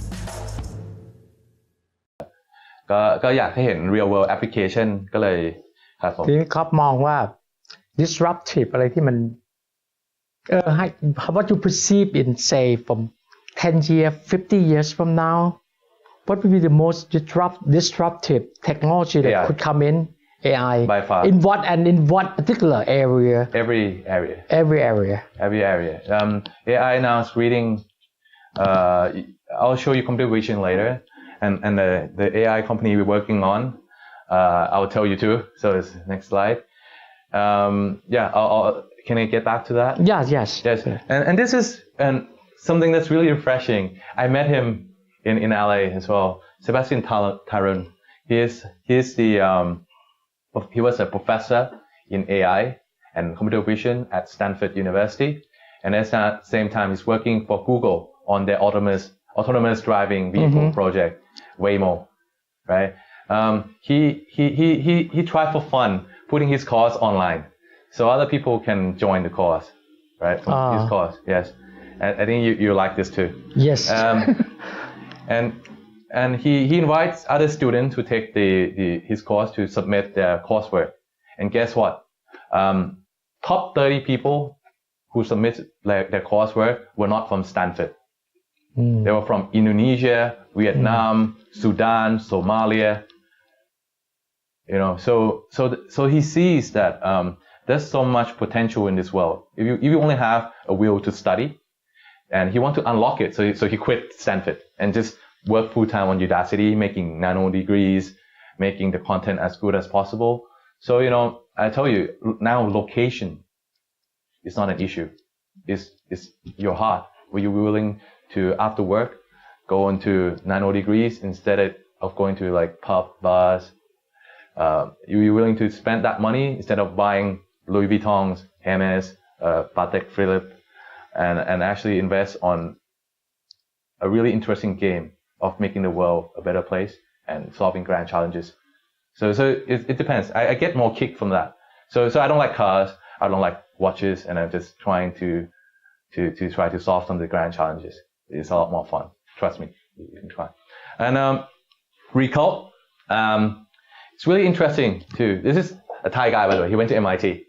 ก็อยากให้เห็น real world application ก็เลยครับผม ทีนี้ครับมองว่า disruptive อะไรที่มันให้ what you perceive in say from 10 years 50 years from now what would be the most disruptive technology that could come in AI by far in what particular area every area AI now is reading I'll show you computer vision later. And the AI company we're working on, I'll tell you too. So it's next slide. Can I get back to that? Yes. And this is something that's really refreshing. I met him in LA as well. Sebastian Tarun. He was a professor in AI and computer vision at Stanford University. And at the same time, he's working for Google on their autonomous driving vehicle project, Waymo, right? He tried for fun putting his course online, so other people can join the course, right? From his course, yes. And I think you like this too. Yes. And he invites other students to take his course to submit their coursework. And guess what? Top 30 people who submitted their coursework were not from Stanford. They were from Indonesia, Vietnam, Sudan, Somalia. You know, so he sees that there's so much potential in this world. If you only have a will to study, and he wants to unlock it, so he quit Stanford and just work full time on Udacity, making nano degrees, making the content as good as possible. So you know, I tell you now, location is not an issue. It's your heart. Were you willing to, after work, go into nano degrees instead of going to like pub, bars? You're willing to spend that money instead of buying Louis Vuittons, Hermes, Patek Philippe, and actually invest on a really interesting game of making the world a better place and solving grand challenges. So it depends. I get more kick from that. So I don't like cars, I don't like watches, and I'm just trying to try to solve some of the grand challenges. It's a lot more fun. Trust me, you can try. And Recult, it's really interesting too. This is a Thai guy, by the way. He went to MIT.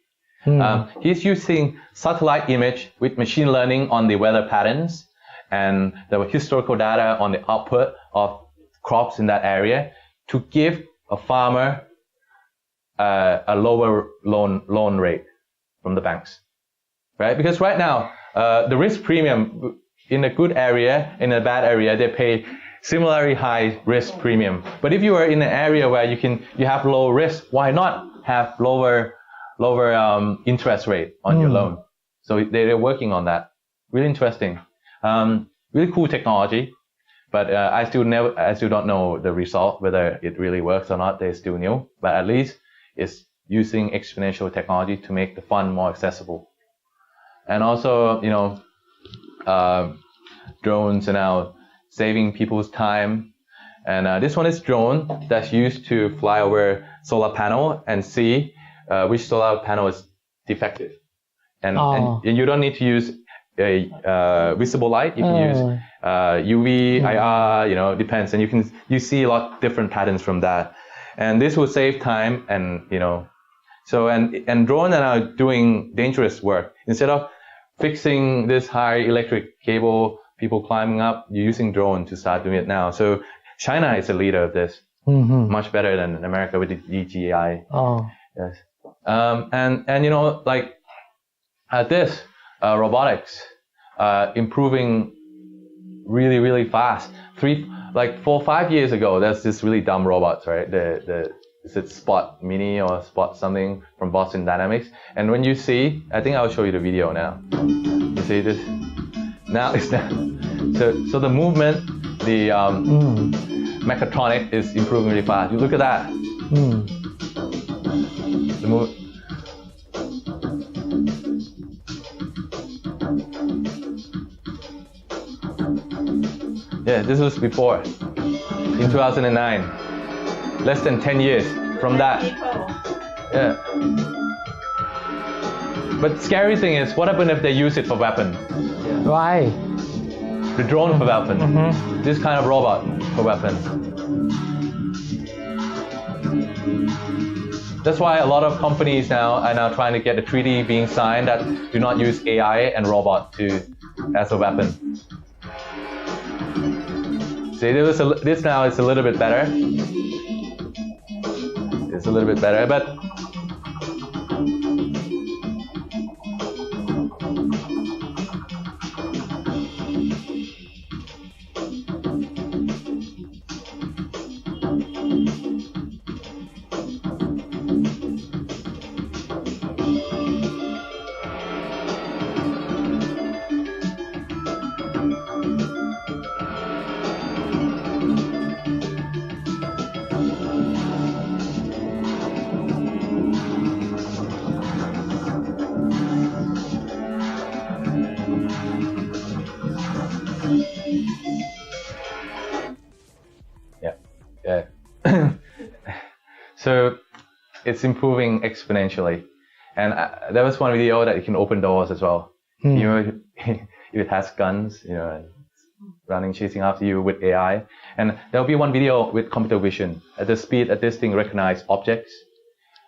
He's using satellite image with machine learning on the weather patterns and the historical data on the output of crops in that area to give a farmer a lower loan rate from the banks, right? Because right now, the risk premium in a good area, in a bad area, they pay similarly high risk premium. But if you are in an area where you have low risk, why not have lower interest rate on your loan? So they're working on that. Really interesting. Really cool technology. But I still don't know the result, whether it really works or not. They're still new. But at least it's using exponential technology to make the fund more accessible. And also, you know, drones are now saving people's time. And this one is drone that's used to fly over solar panel and see which solar panel is defective. And you don't need to use a visible light. You can use UV, IR, you know, depends. And you see a lot of different patterns from that. And this will save time and, you know, so, and drones are now doing dangerous work. Instead of fixing this high electric cable, people climbing up, you're using drone to start doing it now. So China is a leader of this, much better than America with the DJI. Yes. And you know, like this robotics improving really, really fast. 4 or 5 years ago, there's this really dumb robots, right? Is it Spot Mini or Spot something from Boston Dynamics? And when you see, I think I'll show you the video now. You see this? Now it's that. So the movement, the mechatronic is improving really fast. You look at that. The move. Yeah, this was before, in 2009. Less than 10 years from that. Yeah. But scary thing is, what happens if they use it for weapon? Why? The drone for weapon. This kind of robot for weapon. That's why a lot of companies now are now trying to get a treaty being signed that do not use AI and robot as a weapon. See, this now is a little bit better. It's a little bit better, but so it's improving exponentially. And there was one video that you can open doors as well. You know, if it has guns, you know, and running, chasing after you with AI. And there'll be one video with computer vision at the speed that this thing recognizes objects.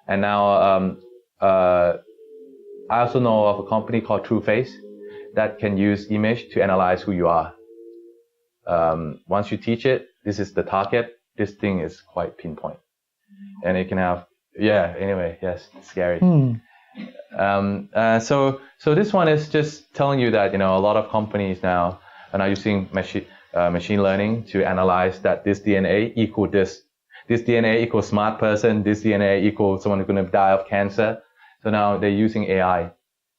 And now I also know of a company called TrueFace that can use image to analyze who you are. Once you teach it, this is the target. This thing is quite pinpoint. and it can have, anyway, yes, it's scary. So this one is just telling you that, a lot of companies now are now using machine learning to analyze that this DNA equal this DNA equals smart person, this DNA equals someone who's going to die of cancer. So now they're using AI.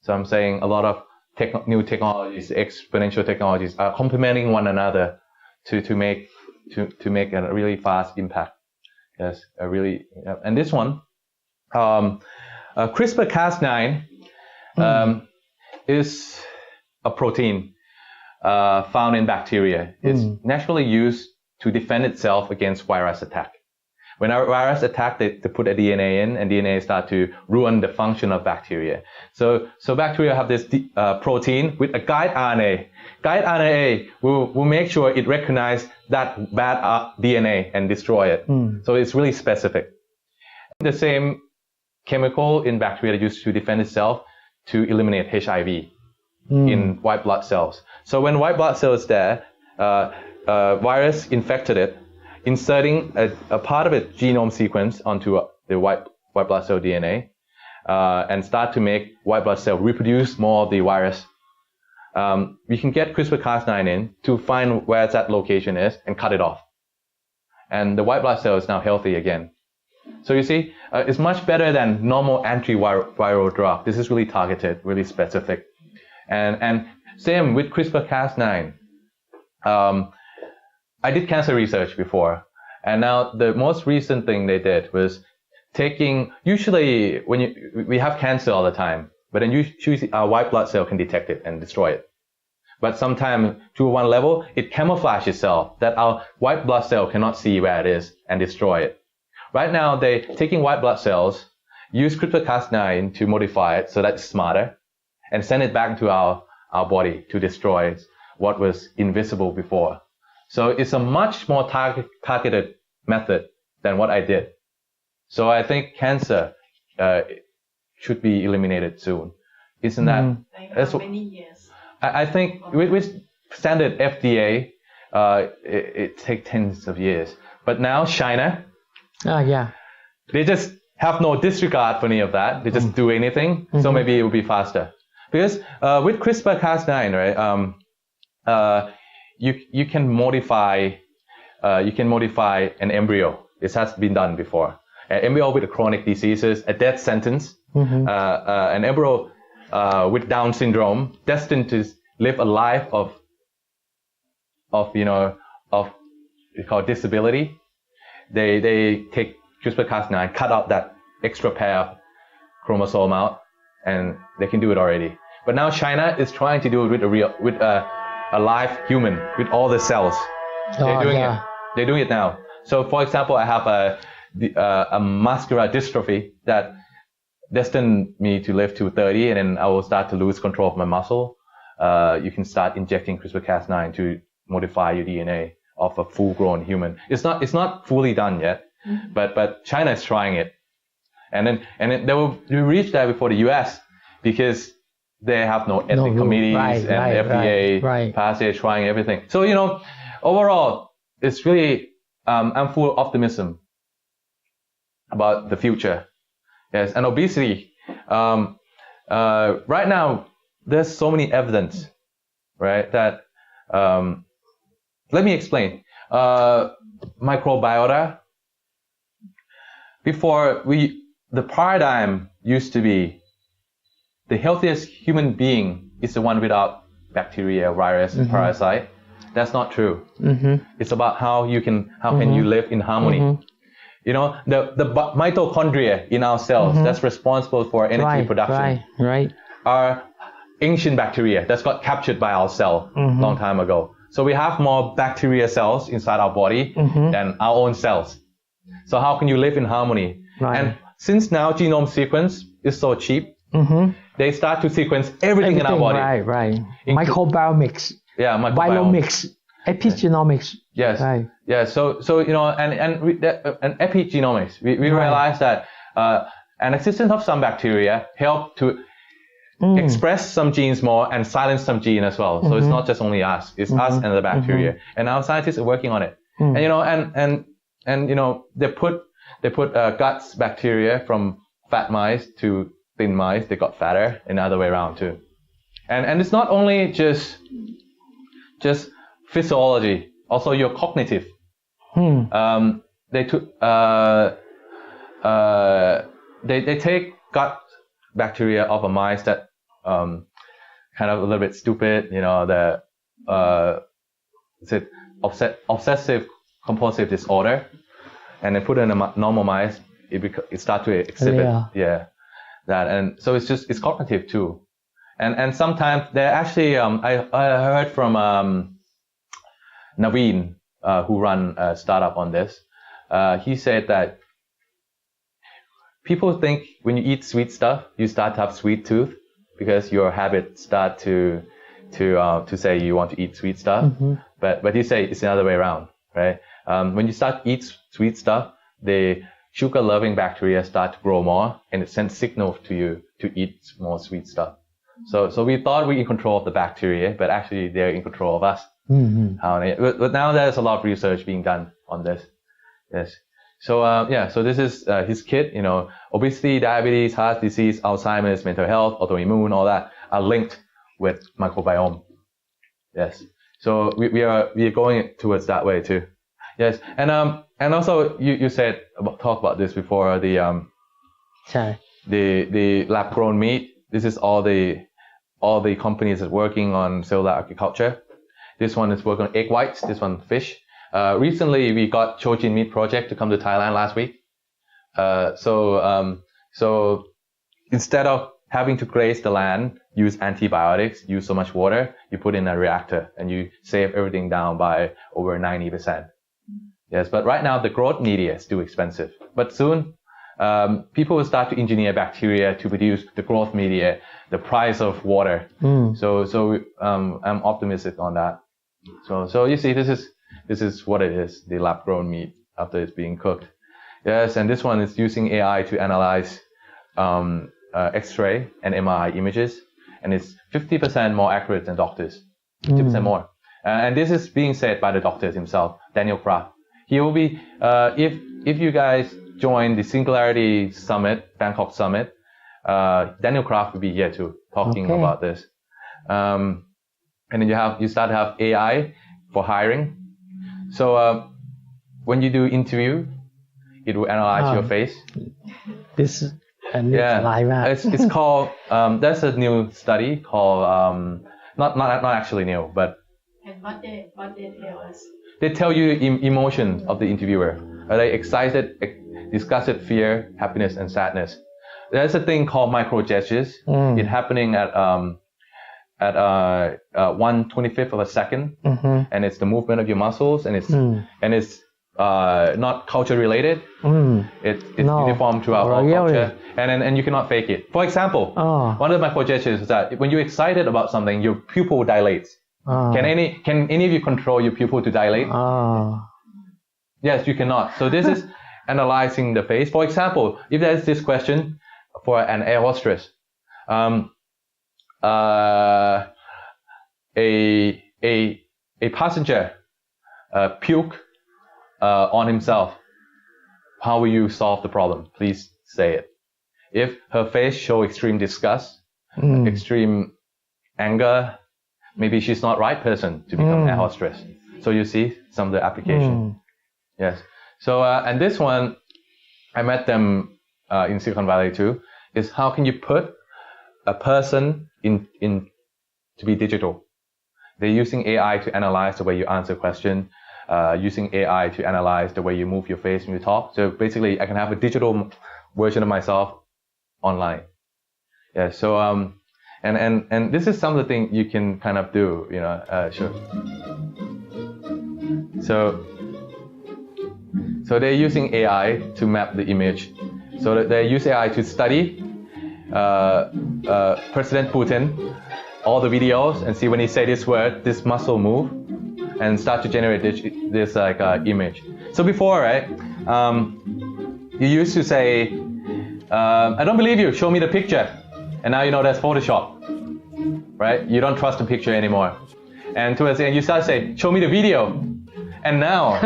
So I'm saying a lot of new technologies, exponential technologies are complementing one another to make a really fast impact. Yes, and this one, CRISPR-Cas9 is a protein found in bacteria. It's naturally used to defend itself against virus attack. When a virus attack, they put a DNA in, and DNA start to ruin the function of bacteria. So bacteria have this protein with a guide RNA. Guide RNA will make sure it recognizes that bad DNA and destroy it. So it's really specific. The same chemical in bacteria used to defend itself to eliminate HIV in white blood cells. So when white blood cells there, virus infected it, inserting a part of its genome sequence onto the white blood cell DNA, and start to make white blood cell reproduce more of the virus. We can get CRISPR-Cas9 in to find where that location is and cut it off. And the white blood cell is now healthy again. So you see, it's much better than normal antiviral drug. This is really targeted, really specific. And same with CRISPR-Cas9. I did cancer research before, and now the most recent thing they did was usually when we have cancer all the time, but then usually our white blood cell can detect it and destroy it. But sometimes to one level, it camouflages itself that our white blood cell cannot see where it is and destroy it. Right now, they taking white blood cells, use CRISPR-Cas9 to modify it so that it's smarter, and send it back to our body to destroy what was invisible before. So it's a much more targeted method than what I did. So I think cancer should be eliminated soon. Isn't that? How many years? I think with standard FDA, it takes tens of years. But now China, they just have no disregard for any of that. They just do anything. So maybe it will be faster. Because with CRISPR-Cas9, right? You can modify an embryo. This has been done before. An embryo with chronic diseases, a death sentence, an embryo with Down syndrome, destined to live a life of we call disability. They take CRISPR-Cas9, cut out that extra pair of chromosome out, and they can do it already. But now China is trying to do it with a live human with all the cells. They're doing it now. So for example, I have a muscular dystrophy that destined me to live to 30, and then I will start to lose control of my muscle. You can start injecting CRISPR-Cas9 to modify your DNA of a full-grown human. It's not fully done yet, but China is trying it, and then they will reach that before the U.S. because they have no ethics committees, and the FDA passed it, trying everything. So overall, it's really I'm full of optimism about the future. Yes, and obesity. Right now, there's so many evidence, right? That let me explain. Microbiota. Before the paradigm used to be the healthiest human being is the one without bacteria, virus, and parasite. That's not true. It's about how can you live in harmony. The mitochondria in our cells that's responsible for energy production are ancient bacteria that's got captured by our cell long time ago. So we have more bacteria cells inside our body than our own cells. So how can you live in harmony? And since now genome sequence is so cheap, they start to sequence everything in our body. Microbiomics. Yeah, Biomics. Epigenomics. Yes. Right. Yeah. So and epigenomics, we realize that an existence of some bacteria help to express some genes more and silence some gene as well. So it's not just only us; it's us and the bacteria. And our scientists are working on it. And they put They put guts bacteria from fat mice to thin mice. They got fatter, and the other way around too. And it's not only just physiology, also your cognitive. They took they take gut bacteria of a mice that kind of a little bit stupid, the obsessive compulsive disorder, and they put it in a normal mice. It starts to exhibit that, and so it's cognitive too. And sometimes they're actually I heard from Naveen who run a startup on this. He said that people think when you eat sweet stuff, you start to have sweet tooth because your habits start to say you want to eat sweet stuff. But he say it's the other way around, right? When you start to eat sweet stuff, the sugar-loving bacteria start to grow more, and it sends signals to you to eat more sweet stuff. So we thought we were in control of the bacteria, but actually they're in control of us. But now there's a lot of research being done on this. Yes. So so this is his kit. Obesity, diabetes, heart disease, Alzheimer's, mental health, autoimmune, all that are linked with microbiome. Yes. So we are going towards that way too. Yes. And also you said talk about this before, the lab grown meat. This is all the companies that are working on cellular agriculture. This one is working on egg whites. This one fish. Recently, we got Chojin Meat Project to come to Thailand last week. So instead of having to graze the land, use antibiotics, use so much water, you put in a reactor and you save everything down by over 90%. Yes, but right now the growth media is still expensive. But soon, people will start to engineer bacteria to produce the growth media, the price of water. So I'm optimistic on that. So you see, this is what it is, the lab-grown meat after it's being cooked. Yes, and this one is using AI to analyze X-ray and MRI images, and it's 50% more accurate than doctors, 50% more. And this is being said by the doctor himself, Daniel Kraft. He will be, if you guys join the Singularity Summit, Bangkok Summit, Daniel Kraft will be here too, talking about this. And then you start to have AI for hiring. So when you do interview, it will analyze your face. This is live. It's called. There's a new study called not actually new, but. And what they tell us. They tell you emotions of the interviewer. Are they excited, disgusted, fear, happiness, and sadness? There's a thing called micro gestures. It's happening at 1/25 of a second, and it's the movement of your muscles, and it's not culture related. It's uniform throughout all culture, and you cannot fake it. For example, one of the micro gestures is that when you're excited about something, your pupil dilates. Can any of you control your pupil to dilate? Yes, you cannot. So this is analyzing the face. For example, if there's this question for an air hostess, a passenger puke on himself, how will you solve the problem? Please say it. If her face show extreme disgust, extreme anger, maybe she's not right person to become air hostess. So you see some of the application. Yes. So and this one, I met them in Silicon Valley too. Is how can you put a person in to be digital? They're using AI to analyze the way you answer question, using AI to analyze the way you move your face when you talk. So basically, I can have a digital version of myself online. Yeah. So and this is some of the things you can kind of do. Sure. So they're using AI to map the image. So they use AI to study President Putin, all the videos, and see when he say this word, this muscle move, and start to generate this image. So before, right, you used to say, I don't believe you, show me the picture. And now you know that's Photoshop, right? You don't trust the picture anymore. And towards the end, you start to say, show me the video. And now,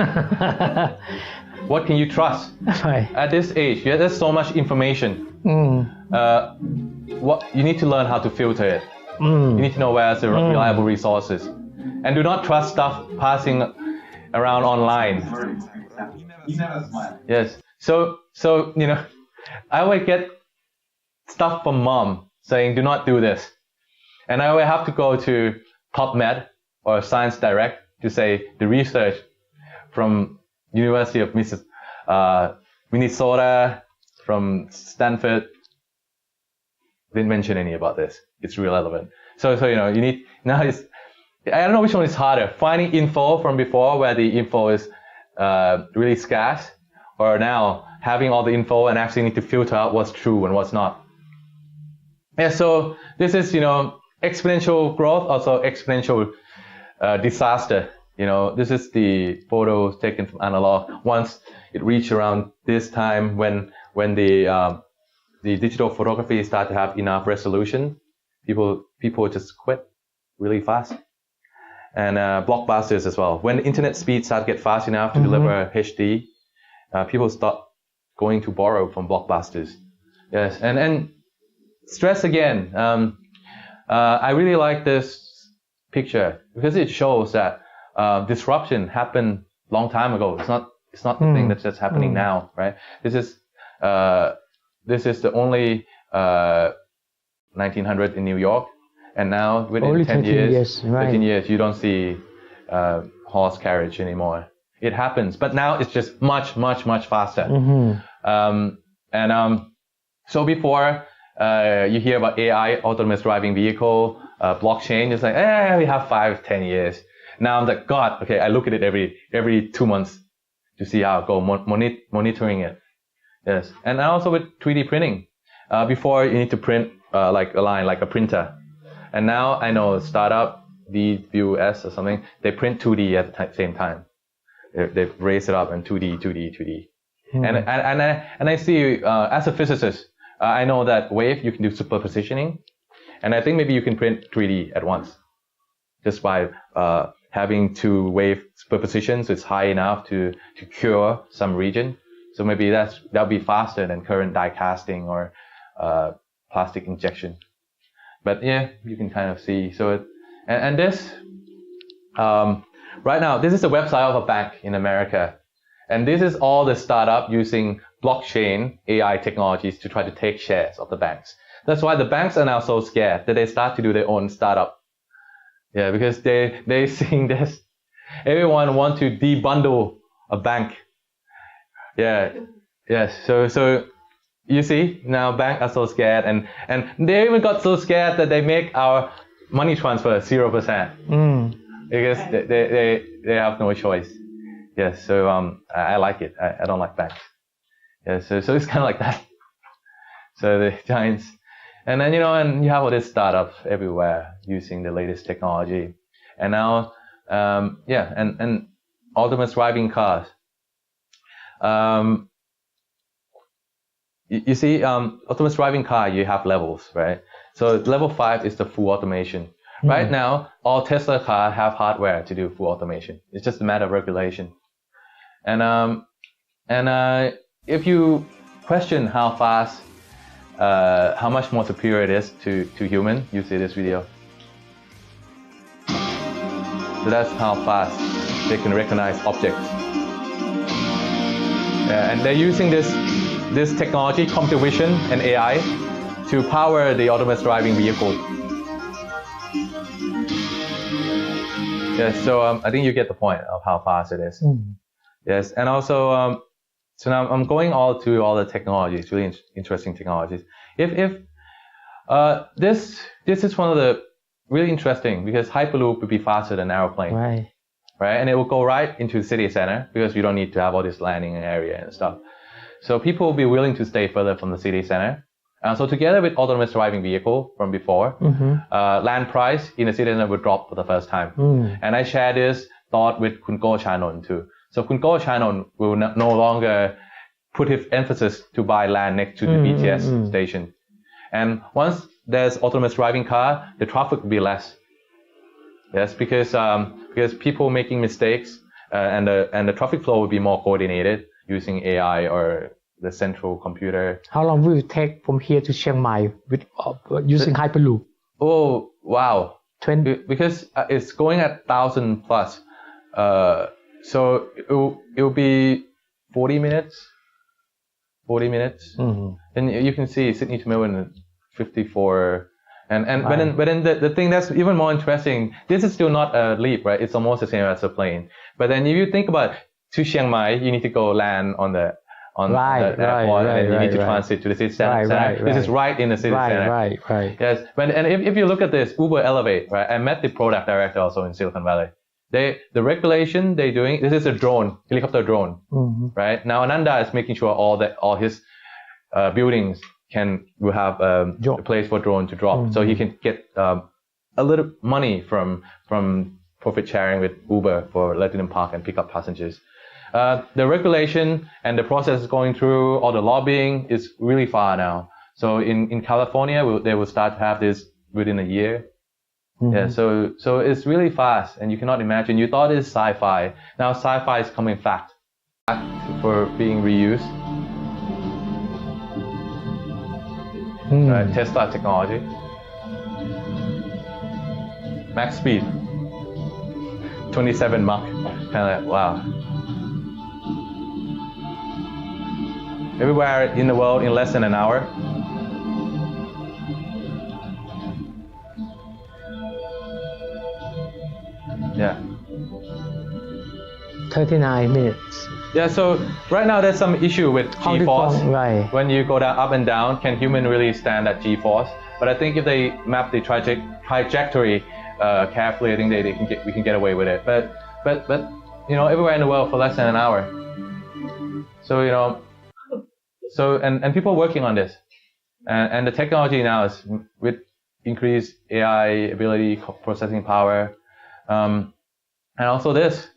what can you trust? Right. At this age, there's so much information. What you need to learn how to filter it. You need to know where's the reliable resources, and do not trust stuff passing around online. You never smile. Yes. So I would get stuff from mom saying, do not do this. And I would have to go to PubMed or Science Direct to say the research from University of Minnesota, from Stanford, didn't mention any about this. It's relevant. So you need, now I don't know which one is harder, finding info from before where the info is really scarce, or now having all the info and actually need to filter out what's true and what's not. Yeah, so this is, exponential growth, also exponential disaster. This is the photo taken from analog. Once it reached around this time when the digital photography started to have enough resolution, people just quit really fast. And blockbusters as well. When the internet speed started to get fast enough to deliver HD, people start going to borrow from blockbusters. Yes, and stress again. I really like this picture because it shows that disruption happened long time ago. It's not the thing that's just happening now, right? This is the only 1900 in New York, and now within only 10 years, right. 15 years, you don't see horse carriage anymore. It happens, but now it's just much faster. So before you hear about AI, autonomous driving vehicle, blockchain, it's like, we have 5-10 years. Now I'm like, God, okay, I look at it every 2 months to see how it goes, monitoring it. Yes, and also with 3D printing. Before you need to print like a line, like a printer. And now I know startup, VUS or something, they print 2D at the same time. They've raised it up in 2D. And I see, as a physicist, I know that wave, you can do superpositioning. And I think maybe you can print 3D at once. Just by having two wave superpositions, so it's high enough to cure some region. So maybe that'll be faster than current die casting or plastic injection. But yeah, you can kind of see. So and this right now, this is a website of a bank in America, and this is all the startup using blockchain AI technologies to try to take shares of the banks. That's why the banks are now so scared that they start to do their own startup. Yeah, because they seeing this. Everyone want to debundle a bank. Yeah, yes. So you see, now banks are so scared, and they even got so scared that they make our money transfer 0%. Because they have no choice. Yes, so I like it. I don't like banks. Yeah, so it's kind of like that. So the giants, and then and you have all these startups everywhere using the latest technology, and now and autonomous driving cars. You see, autonomous driving car, you have levels, right? So level 5 is the full automation. Right now, all Tesla cars have hardware to do full automation. It's just a matter of regulation. And if you question how fast, how much more superior it is to human, you see this video. So that's how fast they can recognize objects. And they're using this technology, computer vision and AI, to power the autonomous driving vehicle. Yes, so I think you get the point of how fast it is. Yes, and also, so now I'm going through all the technologies, really interesting technologies. If this is one of the really interesting, because Hyperloop would be faster than aeroplane. Right, and it will go right into the city center because you don't need to have all this landing area and stuff. So people will be willing to stay further from the city center. So together with autonomous driving vehicle from before, land price in the city center would drop for the first time. And I share this thought with Kun Go Chanon too. So Kun Go Chanon will no longer put his emphasis to buy land next to the BTS station. And once there's autonomous driving car, the traffic will be less. Yes, because people making mistakes and the traffic flow will be more coordinated. using AI or the central computer. How long will it take from here to Chiang Mai with using Hyperloop? Oh, wow. 20. Because it's going at 1,000 plus. So it'll be 40 minutes. 40 minutes. Mm-hmm. And you can see Sydney to Melbourne 54. And Right. but then the thing that's even more interesting, this is still not a leap, right? It's almost the same as a plane. But then if you think about to Chiang Mai, you need to go land on the airport, and then you need to transit to the city center. This is right in the city center. Right. Yes, and if you look at this, Uber Elevate, right? I met the product director also in Silicon Valley. The regulation they're doing, this is a drone, helicopter drone, Mm-hmm. right? Now Ananda is making sure all his buildings will have a place for drone to drop, so he can get a little money from profit sharing with Uber for letting them park and pick up passengers. The regulation and the process is going through, all the lobbying is really far now. So in California, they will start to have this within a year. Mm-hmm. Yeah, so it's really fast, and you cannot imagine. You thought it's sci-fi. Now sci-fi is coming fact for being reused. Right, Tesla technology. Max speed. 27 Mach. Kind of like, wow. Everywhere in the world in less than an hour. Yeah. 39 minutes. Yeah, so right now there's some issue with G-force. Right. When you go down, up and down, can human really stand that G-force? But I think if they map the trajectory carefully, I think we can get away with it. But everywhere in the world for less than an hour. So and people are working on this, and the technology now is with increased AI ability, processing power, and also this.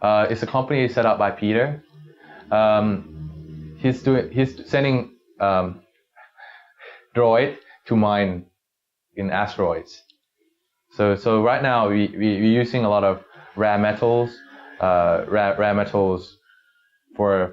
It's a company set up by Peter. He's sending droid to mine in asteroids. So right now we're using a lot of rare metals for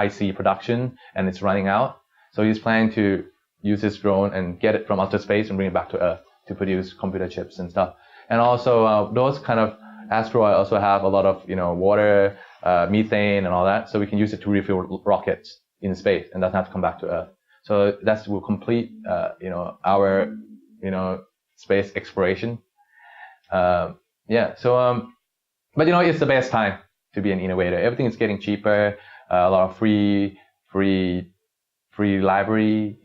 IC production, and it's running out. So he's planning to use this drone and get it from outer space and bring it back to Earth to produce computer chips and stuff. And also those kind of asteroids also have a lot of water, methane, and all that. So we can use it to refuel rockets in space, and doesn't have to come back to Earth. So that will complete our space exploration. But it's the best time to be an innovator. Everything is getting cheaper. A lot of free library.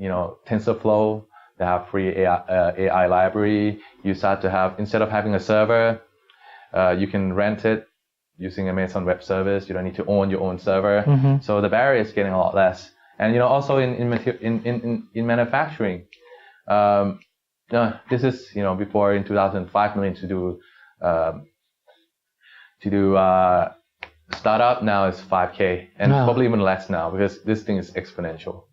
TensorFlow, they have free AI library. You start to have, instead of having a server, you can rent it using Amazon Web Service. You don't need to own your own server. Mm-hmm. So the barrier is getting a lot less. And also in manufacturing, this is before in 2005 million to do startup. Now it's 5K, and probably even less now because this thing is exponential.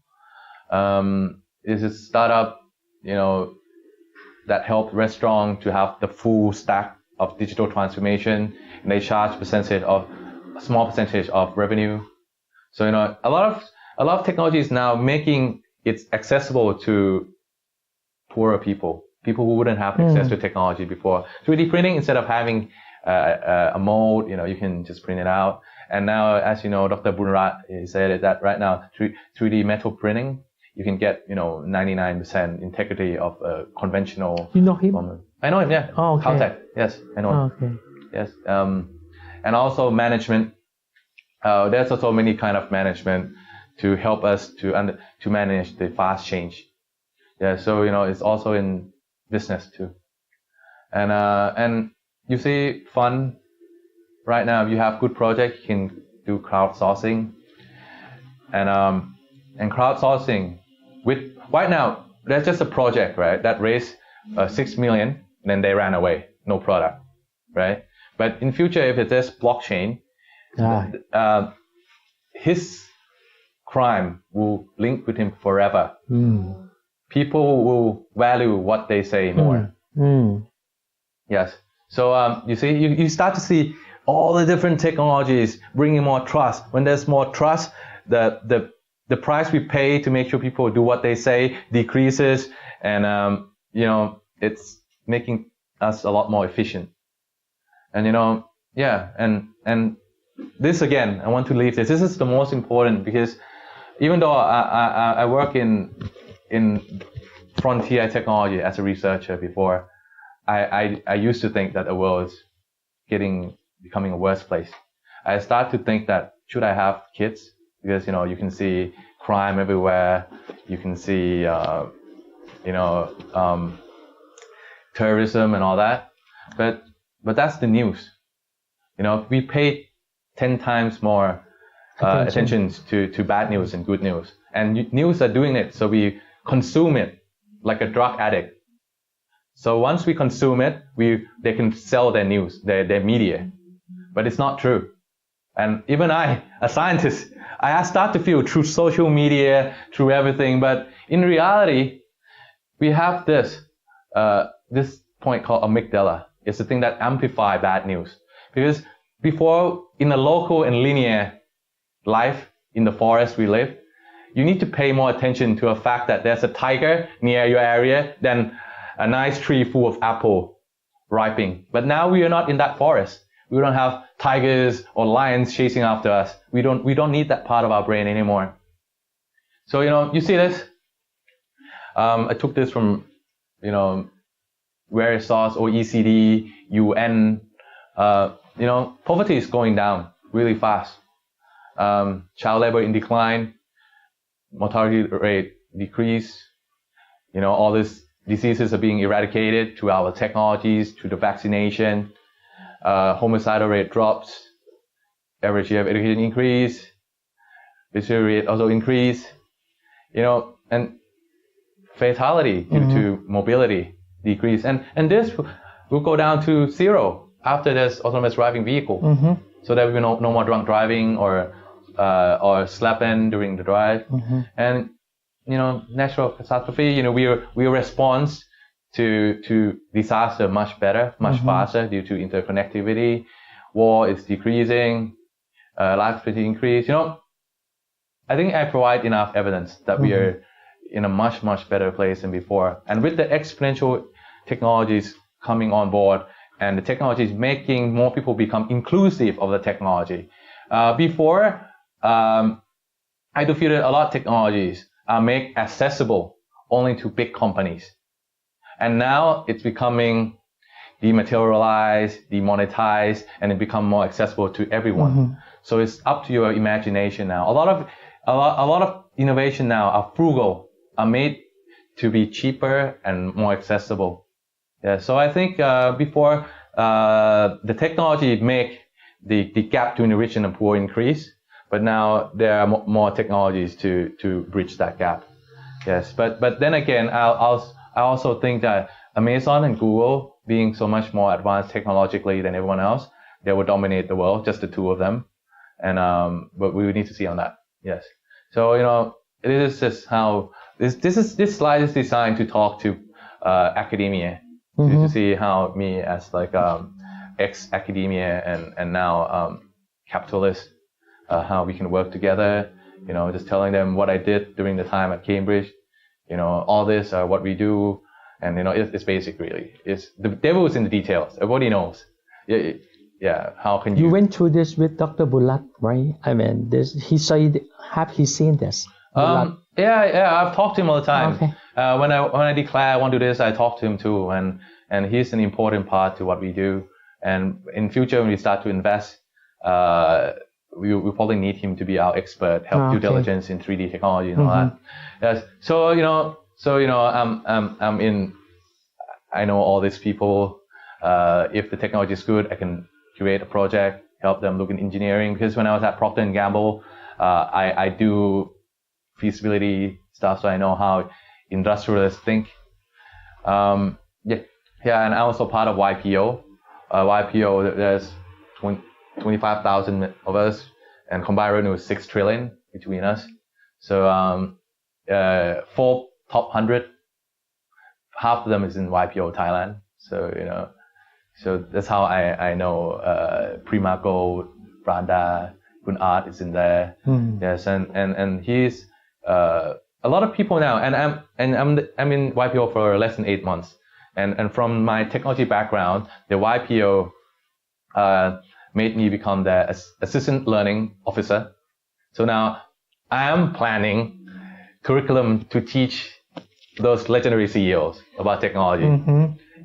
This is startup that help restaurant to have the full stack of digital transformation, and they charge a small percentage of revenue. So a lot of technology is now making it accessible to poorer people who wouldn't have access to technology before. 3D printing, instead of having a mold, you can just print it out. And now, as Dr. Bunrat said that right now 3D metal printing, you can get 99% integrity of conventional. You know him? I know him, yeah. Oh, okay. Caltech, yes, I know him. Oh, okay. Yes, and also management. There's also many kind of management to help us to manage the fast change. Yeah, so it's also in business too. And you see, fun. Right now, if you have good project, you can do crowdsourcing. And crowdsourcing right now, there's just a project, right, that raised 6 million, then they ran away, no product, right? But in future, if it's just blockchain, his crime will link with him forever. People will value what they say more. Yes. So you see, you start to see all the different technologies, bringing more trust. When there's more trust, the price we pay to make sure people do what they say decreases, and it's making us a lot more efficient. And and this again, I want to leave this. This is the most important, because even though I work in frontier technology as a researcher before, I used to think that the world is becoming a worse place. I start to think that should I have kids? Because you can see crime everywhere, you can see terrorism and all that, but that's the news. We pay 10 times more attention to bad news and good news, and news are doing it, so we consume it like a drug addict. So once we consume it, they can sell their news, their media, but it's not true. And even I, a scientist, I start to feel through social media, through everything, but in reality, we have this point called amygdala. It's the thing that amplifies bad news. Because before, in a local and linear life in the forest we live, you need to pay more attention to the fact that there's a tiger near your area than a nice tree full of apple ripening. But now we are not in that forest. We don't have tigers or lions chasing after us. We don't need that part of our brain anymore. So you see this. I took this from various sources, OECD, UN. Poverty is going down really fast. Child labor in decline, mortality rate decrease. All these diseases are being eradicated through our technologies, through the vaccination. Homicidal rate drops. Average year of education increase. Literacy rate also increase. And fatality due to mobility decrease. And this will go down to zero after this autonomous driving vehicle. Mm-hmm. So there will be no more drunk driving or slapping during the drive. Mm-hmm. And natural catastrophe, we respond to disaster much better, much faster due to interconnectivity. War is decreasing, life expectancy increase. I think I provide enough evidence that we are in a much, much better place than before. And with the exponential technologies coming on board, and the technology is making more people become inclusive of the technology. Before, I do feel that a lot of technologies are made accessible only to big companies. And now it's becoming dematerialized, demonetized, and it become more accessible to everyone. So it's up to your imagination now. A lot of innovation now are frugal, are made to be cheaper and more accessible. Yeah, so I think before the technology make the gap between the rich and the poor increase, but now there are more technologies to bridge that gap. Yes, but then again, I also think that Amazon and Google, being so much more advanced technologically than everyone else, they will dominate the world, just the two of them. And but we need to see on that. Yes. So it is just how this slide is designed to talk to academia. To see how me as like ex-academia and now capitalist, how we can work together. Just telling them what I did during the time at Cambridge. All this are what we do, and it's basic really. It's the devil is in the details. Everybody knows. Yeah. How can you? You went through this with Dr. Bulat, right? I mean, have he seen this? Yeah. I've talked to him all the time. Okay. When I declare I want to do this, I talk to him too, and he's an important part to what we do. And in future, when we start to invest, we probably need him to be our expert, help due diligence in 3D technology and all that. Yes. So I'm in. I know all these people. If the technology is good, I can create a project, help them look in engineering. Because when I was at Procter & Gamble, I do feasibility stuff, so I know how industrialists think. And I'm also part of YPO. YPO, there's 25,000 of us, and combined revenue is 6 trillion between us. So for top 100, half of them is in YPO Thailand. So So that's how I know Primago, Branda, Kun Art is in there. Yes, and he's a lot of people now, and I'm in YPO for less than 8 months, and from my technology background, the YPO made me become the assistant learning officer. So now I am planning curriculum to teach those legendary CEOs about technology.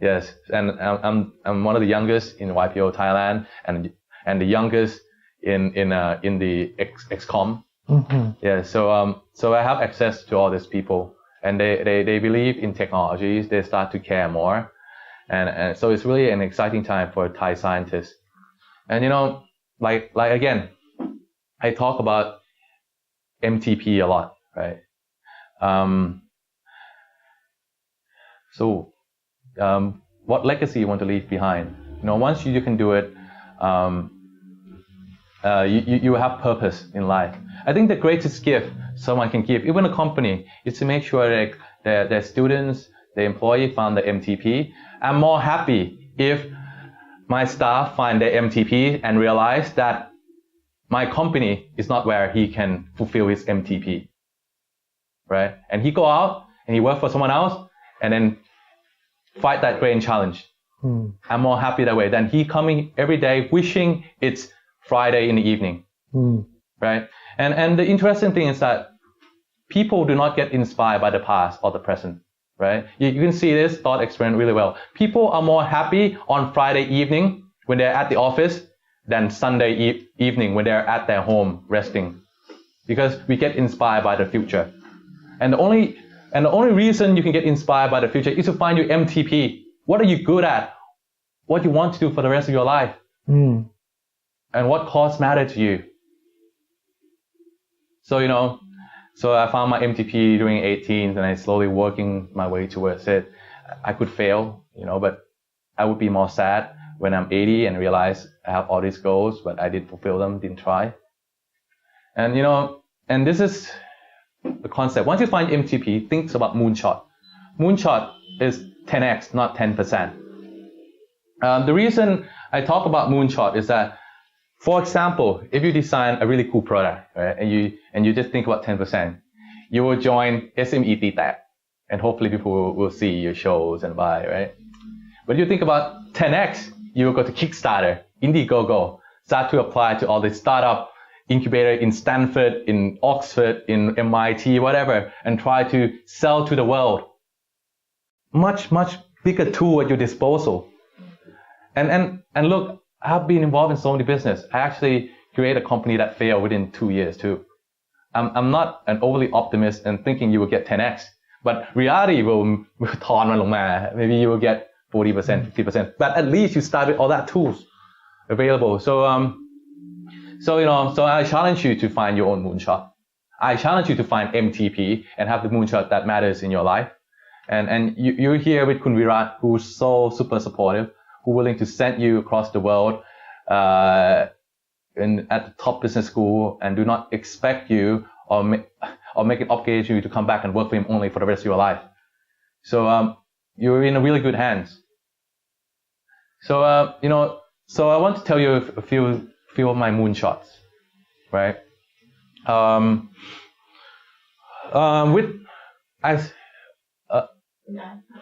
Yes, and I'm one of the youngest in YPO Thailand, and the youngest in the XCOM. Yeah, so I have access to all these people, and they believe in technologies. They start to care more, and so it's really an exciting time for Thai scientists. And like again, I talk about MTP a lot, right? What legacy you want to leave behind? Once you can do it, you have purpose in life. I think the greatest gift someone can give, even a company, is to make sure that their students, the employee found the MTP. I'm more happy if my staff find the MTP and realize that my company is not where he can fulfill his MTP, right? And he go out and he work for someone else and then fight that grand challenge. I'm more happy that way than he coming every day wishing it's Friday in the evening, right? And the interesting thing is that people do not get inspired by the past or the present, right? You can see this thought experiment really well. People are more happy on Friday evening when they're at the office than Sunday evening when they're at their home resting, because we get inspired by the future. And the only reason you can get inspired by the future is to find your MTP. What are you good at? What you want to do for the rest of your life? And what cause matter to you? So I found my MTP during 18 and I slowly working my way towards it. I could fail, but I would be more sad when I'm 80 and realize I have all these goals, but I didn't fulfill them, didn't try. And and this is the concept. Once you find MTP, think about moonshot. Moonshot is 10x, not 10%. The reason I talk about moonshot is that, for example, if you design a really cool product, right, and you just think about 10%, you will join SME TTAC, and hopefully people will see your shows and buy, right? But you think about 10x, you will go to Kickstarter, Indiegogo, start to apply to all the startup incubator in Stanford, in Oxford, in MIT, whatever, and try to sell to the world. Much bigger tool at your disposal. And look, I've been involved in so many business. I actually created a company that failed within 2 years too. I'm not an overly optimist and thinking you will get 10x, but reality will turn man lung ma. Maybe you will get 40%, 50%, but at least you start with all that tools available. So I challenge you to find your own moonshot. I challenge you to find MTP and have the moonshot that matters in your life. And you're here with Kun Virat, who's so super supportive, who's willing to send you across the world at the top business school, and do not expect you or make it obligate you to come back and work for him only for the rest of your life. So you're in a really good hands. So so I want to tell you a few of my moonshots, right?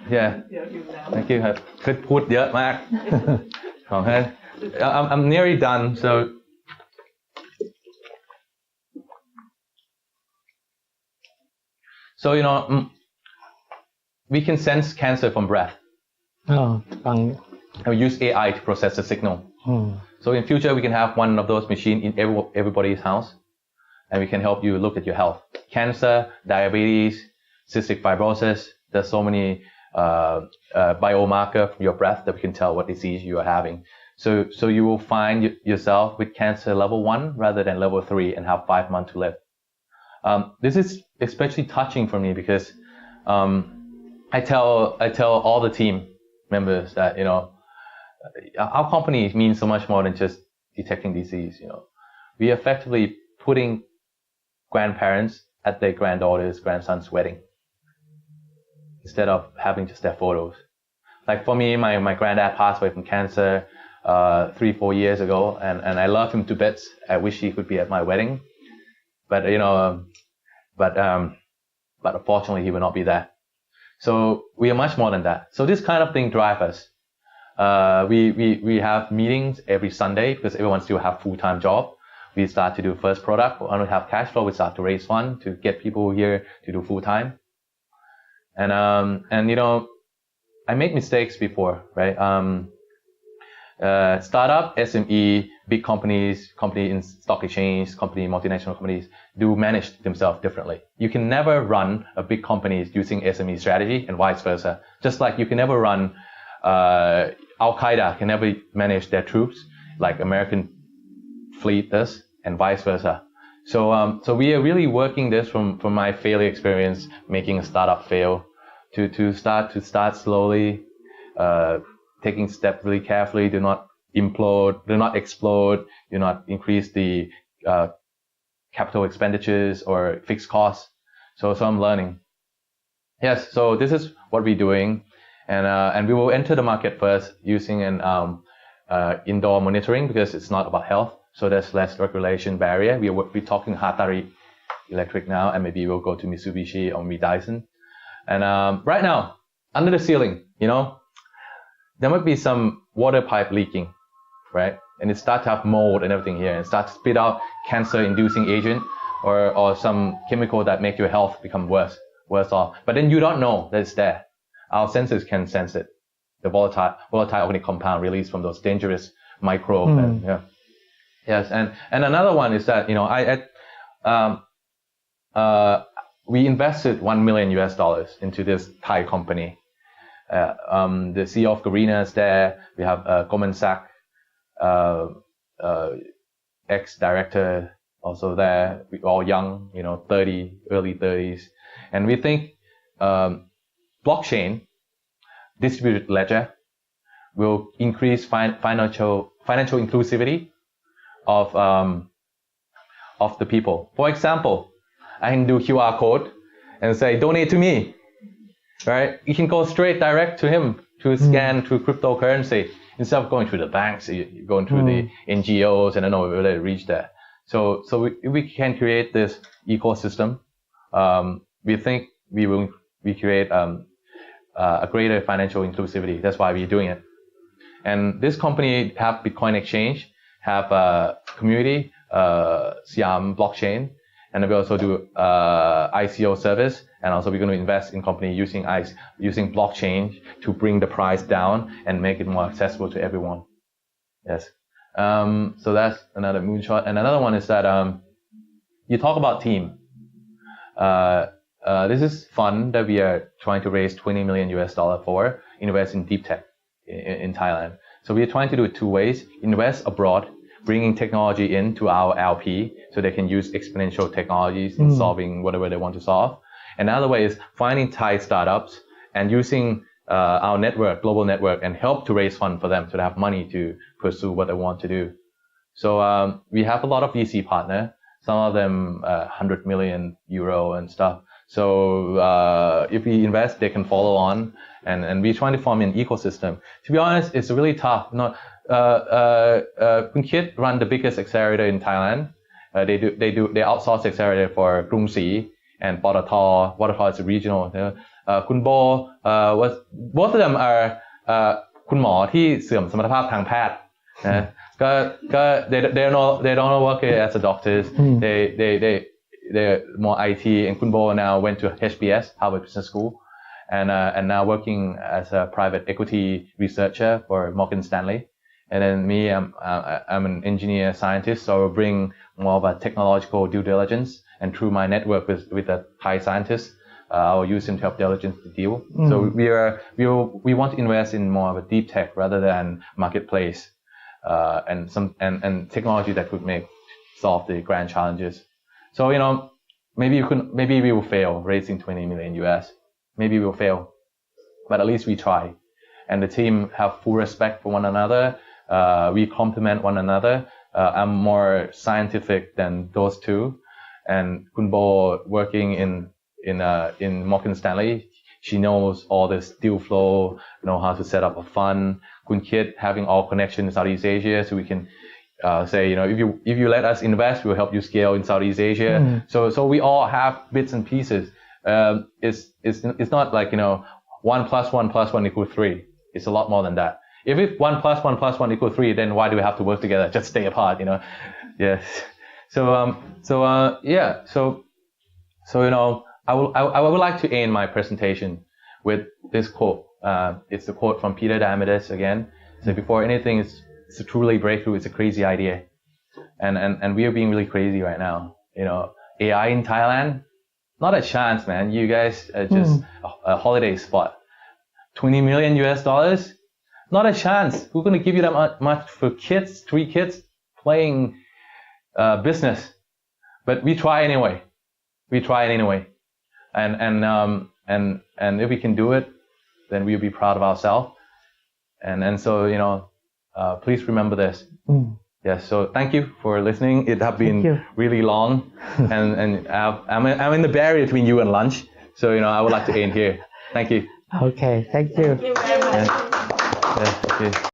Yeah. Thank you. คือพูดเยอะมาก I'm nearly done. So we can sense cancer from breath. And we use AI to process the signal. So in future, we can have one of those machines in everybody's house, and we can help you look at your health. Cancer, diabetes, cystic fibrosis. There's so many biomarker from your breath that we can tell what disease you are having. So you will find yourself with cancer level 1 rather than level 3 and have 5 months to live. This is especially touching for me because I tell all the team members that our company means so much more than just detecting disease. We effectively putting grandparents at their granddaughter's grandson's wedding, instead of having just their photos. Like for me, my granddad passed away from cancer 3-4 years ago, and I love him to bits. I wish he could be at my wedding, but but unfortunately he will not be there. So we are much more than that. So this kind of thing drives us. We have meetings every Sunday because everyone still have full-time job. We start to do first product. When we have cash flow, we start to raise fund to get people here to do full-time. And I made mistakes before, right? Startup, SME, big companies, company in stock exchange, company, multinational companies do manage themselves differently. You can never run a big company using SME strategy and vice versa. Just like you can never run, Al-Qaeda can never manage their troops like American fleet does and vice versa. So we are really working this from my failure experience, making a startup fail to start slowly, taking steps really carefully, do not implode, do not explode, do not increase the capital expenditures or fixed costs. So I'm learning. Yes, so this is what we're doing, and we will enter the market first using an indoor monitoring because it's not about health. So there's less regulation barrier. We're talking Hatari Electric now, and maybe we'll go to Mitsubishi or Dyson. And right now, under the ceiling, there might be some water pipe leaking, right? And it starts to have mold and everything here, and start to spit out cancer-inducing agent or some chemical that make your health become worse off. But then you don't know that it's there. Our sensors can sense it. The volatile organic compound released from those dangerous microbes. And, yeah. Yes, and another one is that we invested $1 million into this Thai company. The CEO of Garena is there. We have Goldman Sachs ex-director also there. We're all young, early 30s, and we think blockchain, distributed ledger, will increase financial inclusivity of the people. For example, I can do QR code and say donate to me. Right? You can go straight direct to him to scan through cryptocurrency instead of going through the banks, you're going through the NGOs, and I don't know whether it reach there. So we can create this ecosystem. We think we create a greater financial inclusivity. That's why we're doing it. And this company have Bitcoin exchange, have a community, Siam blockchain, and we also do ICO service. And also we're going to invest in company using blockchain to bring the price down and make it more accessible to everyone. Yes. So that's another moonshot. And another one is that you talk about team. This is fund that we are trying to raise $20 million for, invest in deep tech in Thailand. So we are trying to do it two ways: invest abroad, bringing technology into our LP so they can use exponential technologies in solving whatever they want to solve. Another way is finding Thai startups and using our network, global network, and help to raise funds for them so they have money to pursue what they want to do. So we have a lot of VC partners, some of them 100 million euro and stuff. So if we invest, they can follow on, and we're trying to form an ecosystem. To be honest, it's really tough. Kun Kit run the biggest accelerator in Thailand. They outsource accelerator for Krung Si and Port Waterfall is a regional. Kun Bo both of them are คุณหมอที่เสื่อมสมรรถภาพทางแพทย์นะก็ they don't work as a doctors. They're more IT, and Kun Bo now went to HBS, Harvard Business School, and now working as a private equity researcher for Morgan Stanley. And then me, I'm an engineer scientist, so I will bring more of a technological due diligence. And through my network with the Thai scientists, I will use him to help diligence the deal. So we want to invest in more of a deep tech rather than marketplace, and technology that could solve the grand challenges. So maybe we will fail raising $20 million US. Maybe we'll fail, but at least we try. And the team have full respect for one another. We complement one another. I'm more scientific than those two, and Kun Bo working in Morgan Stanley. she knows all this deal flow, know how to set up a fund. Kun Kit having all connections in Southeast Asia, so we can say, if you let us invest, we'll help you scale in Southeast Asia. So we all have bits and pieces. It's not like 1 + 1 + 1 = 3. It's a lot more than that. If 1 + 1 + 1 = 3, then why do we have to work together? Just stay apart, Yes. So I would like to end my presentation with this quote. It's a quote from Peter Diamandis again. So before anything is a truly breakthrough, it's a crazy idea, and we are being really crazy right now. AI in Thailand, not a chance, man. You guys are just a holiday spot. $20 million, not a chance. Who's gonna give you that much for kids, 3 kids playing business? But we try anyway. And if we can do it, then we'll be proud of ourselves. And so please remember this. Yes. So thank you for listening. It has been really long, and I'm in the barrier between you and lunch. So I would like to end here. Thank you. Okay. Thank you. Thank you very much. Thank you.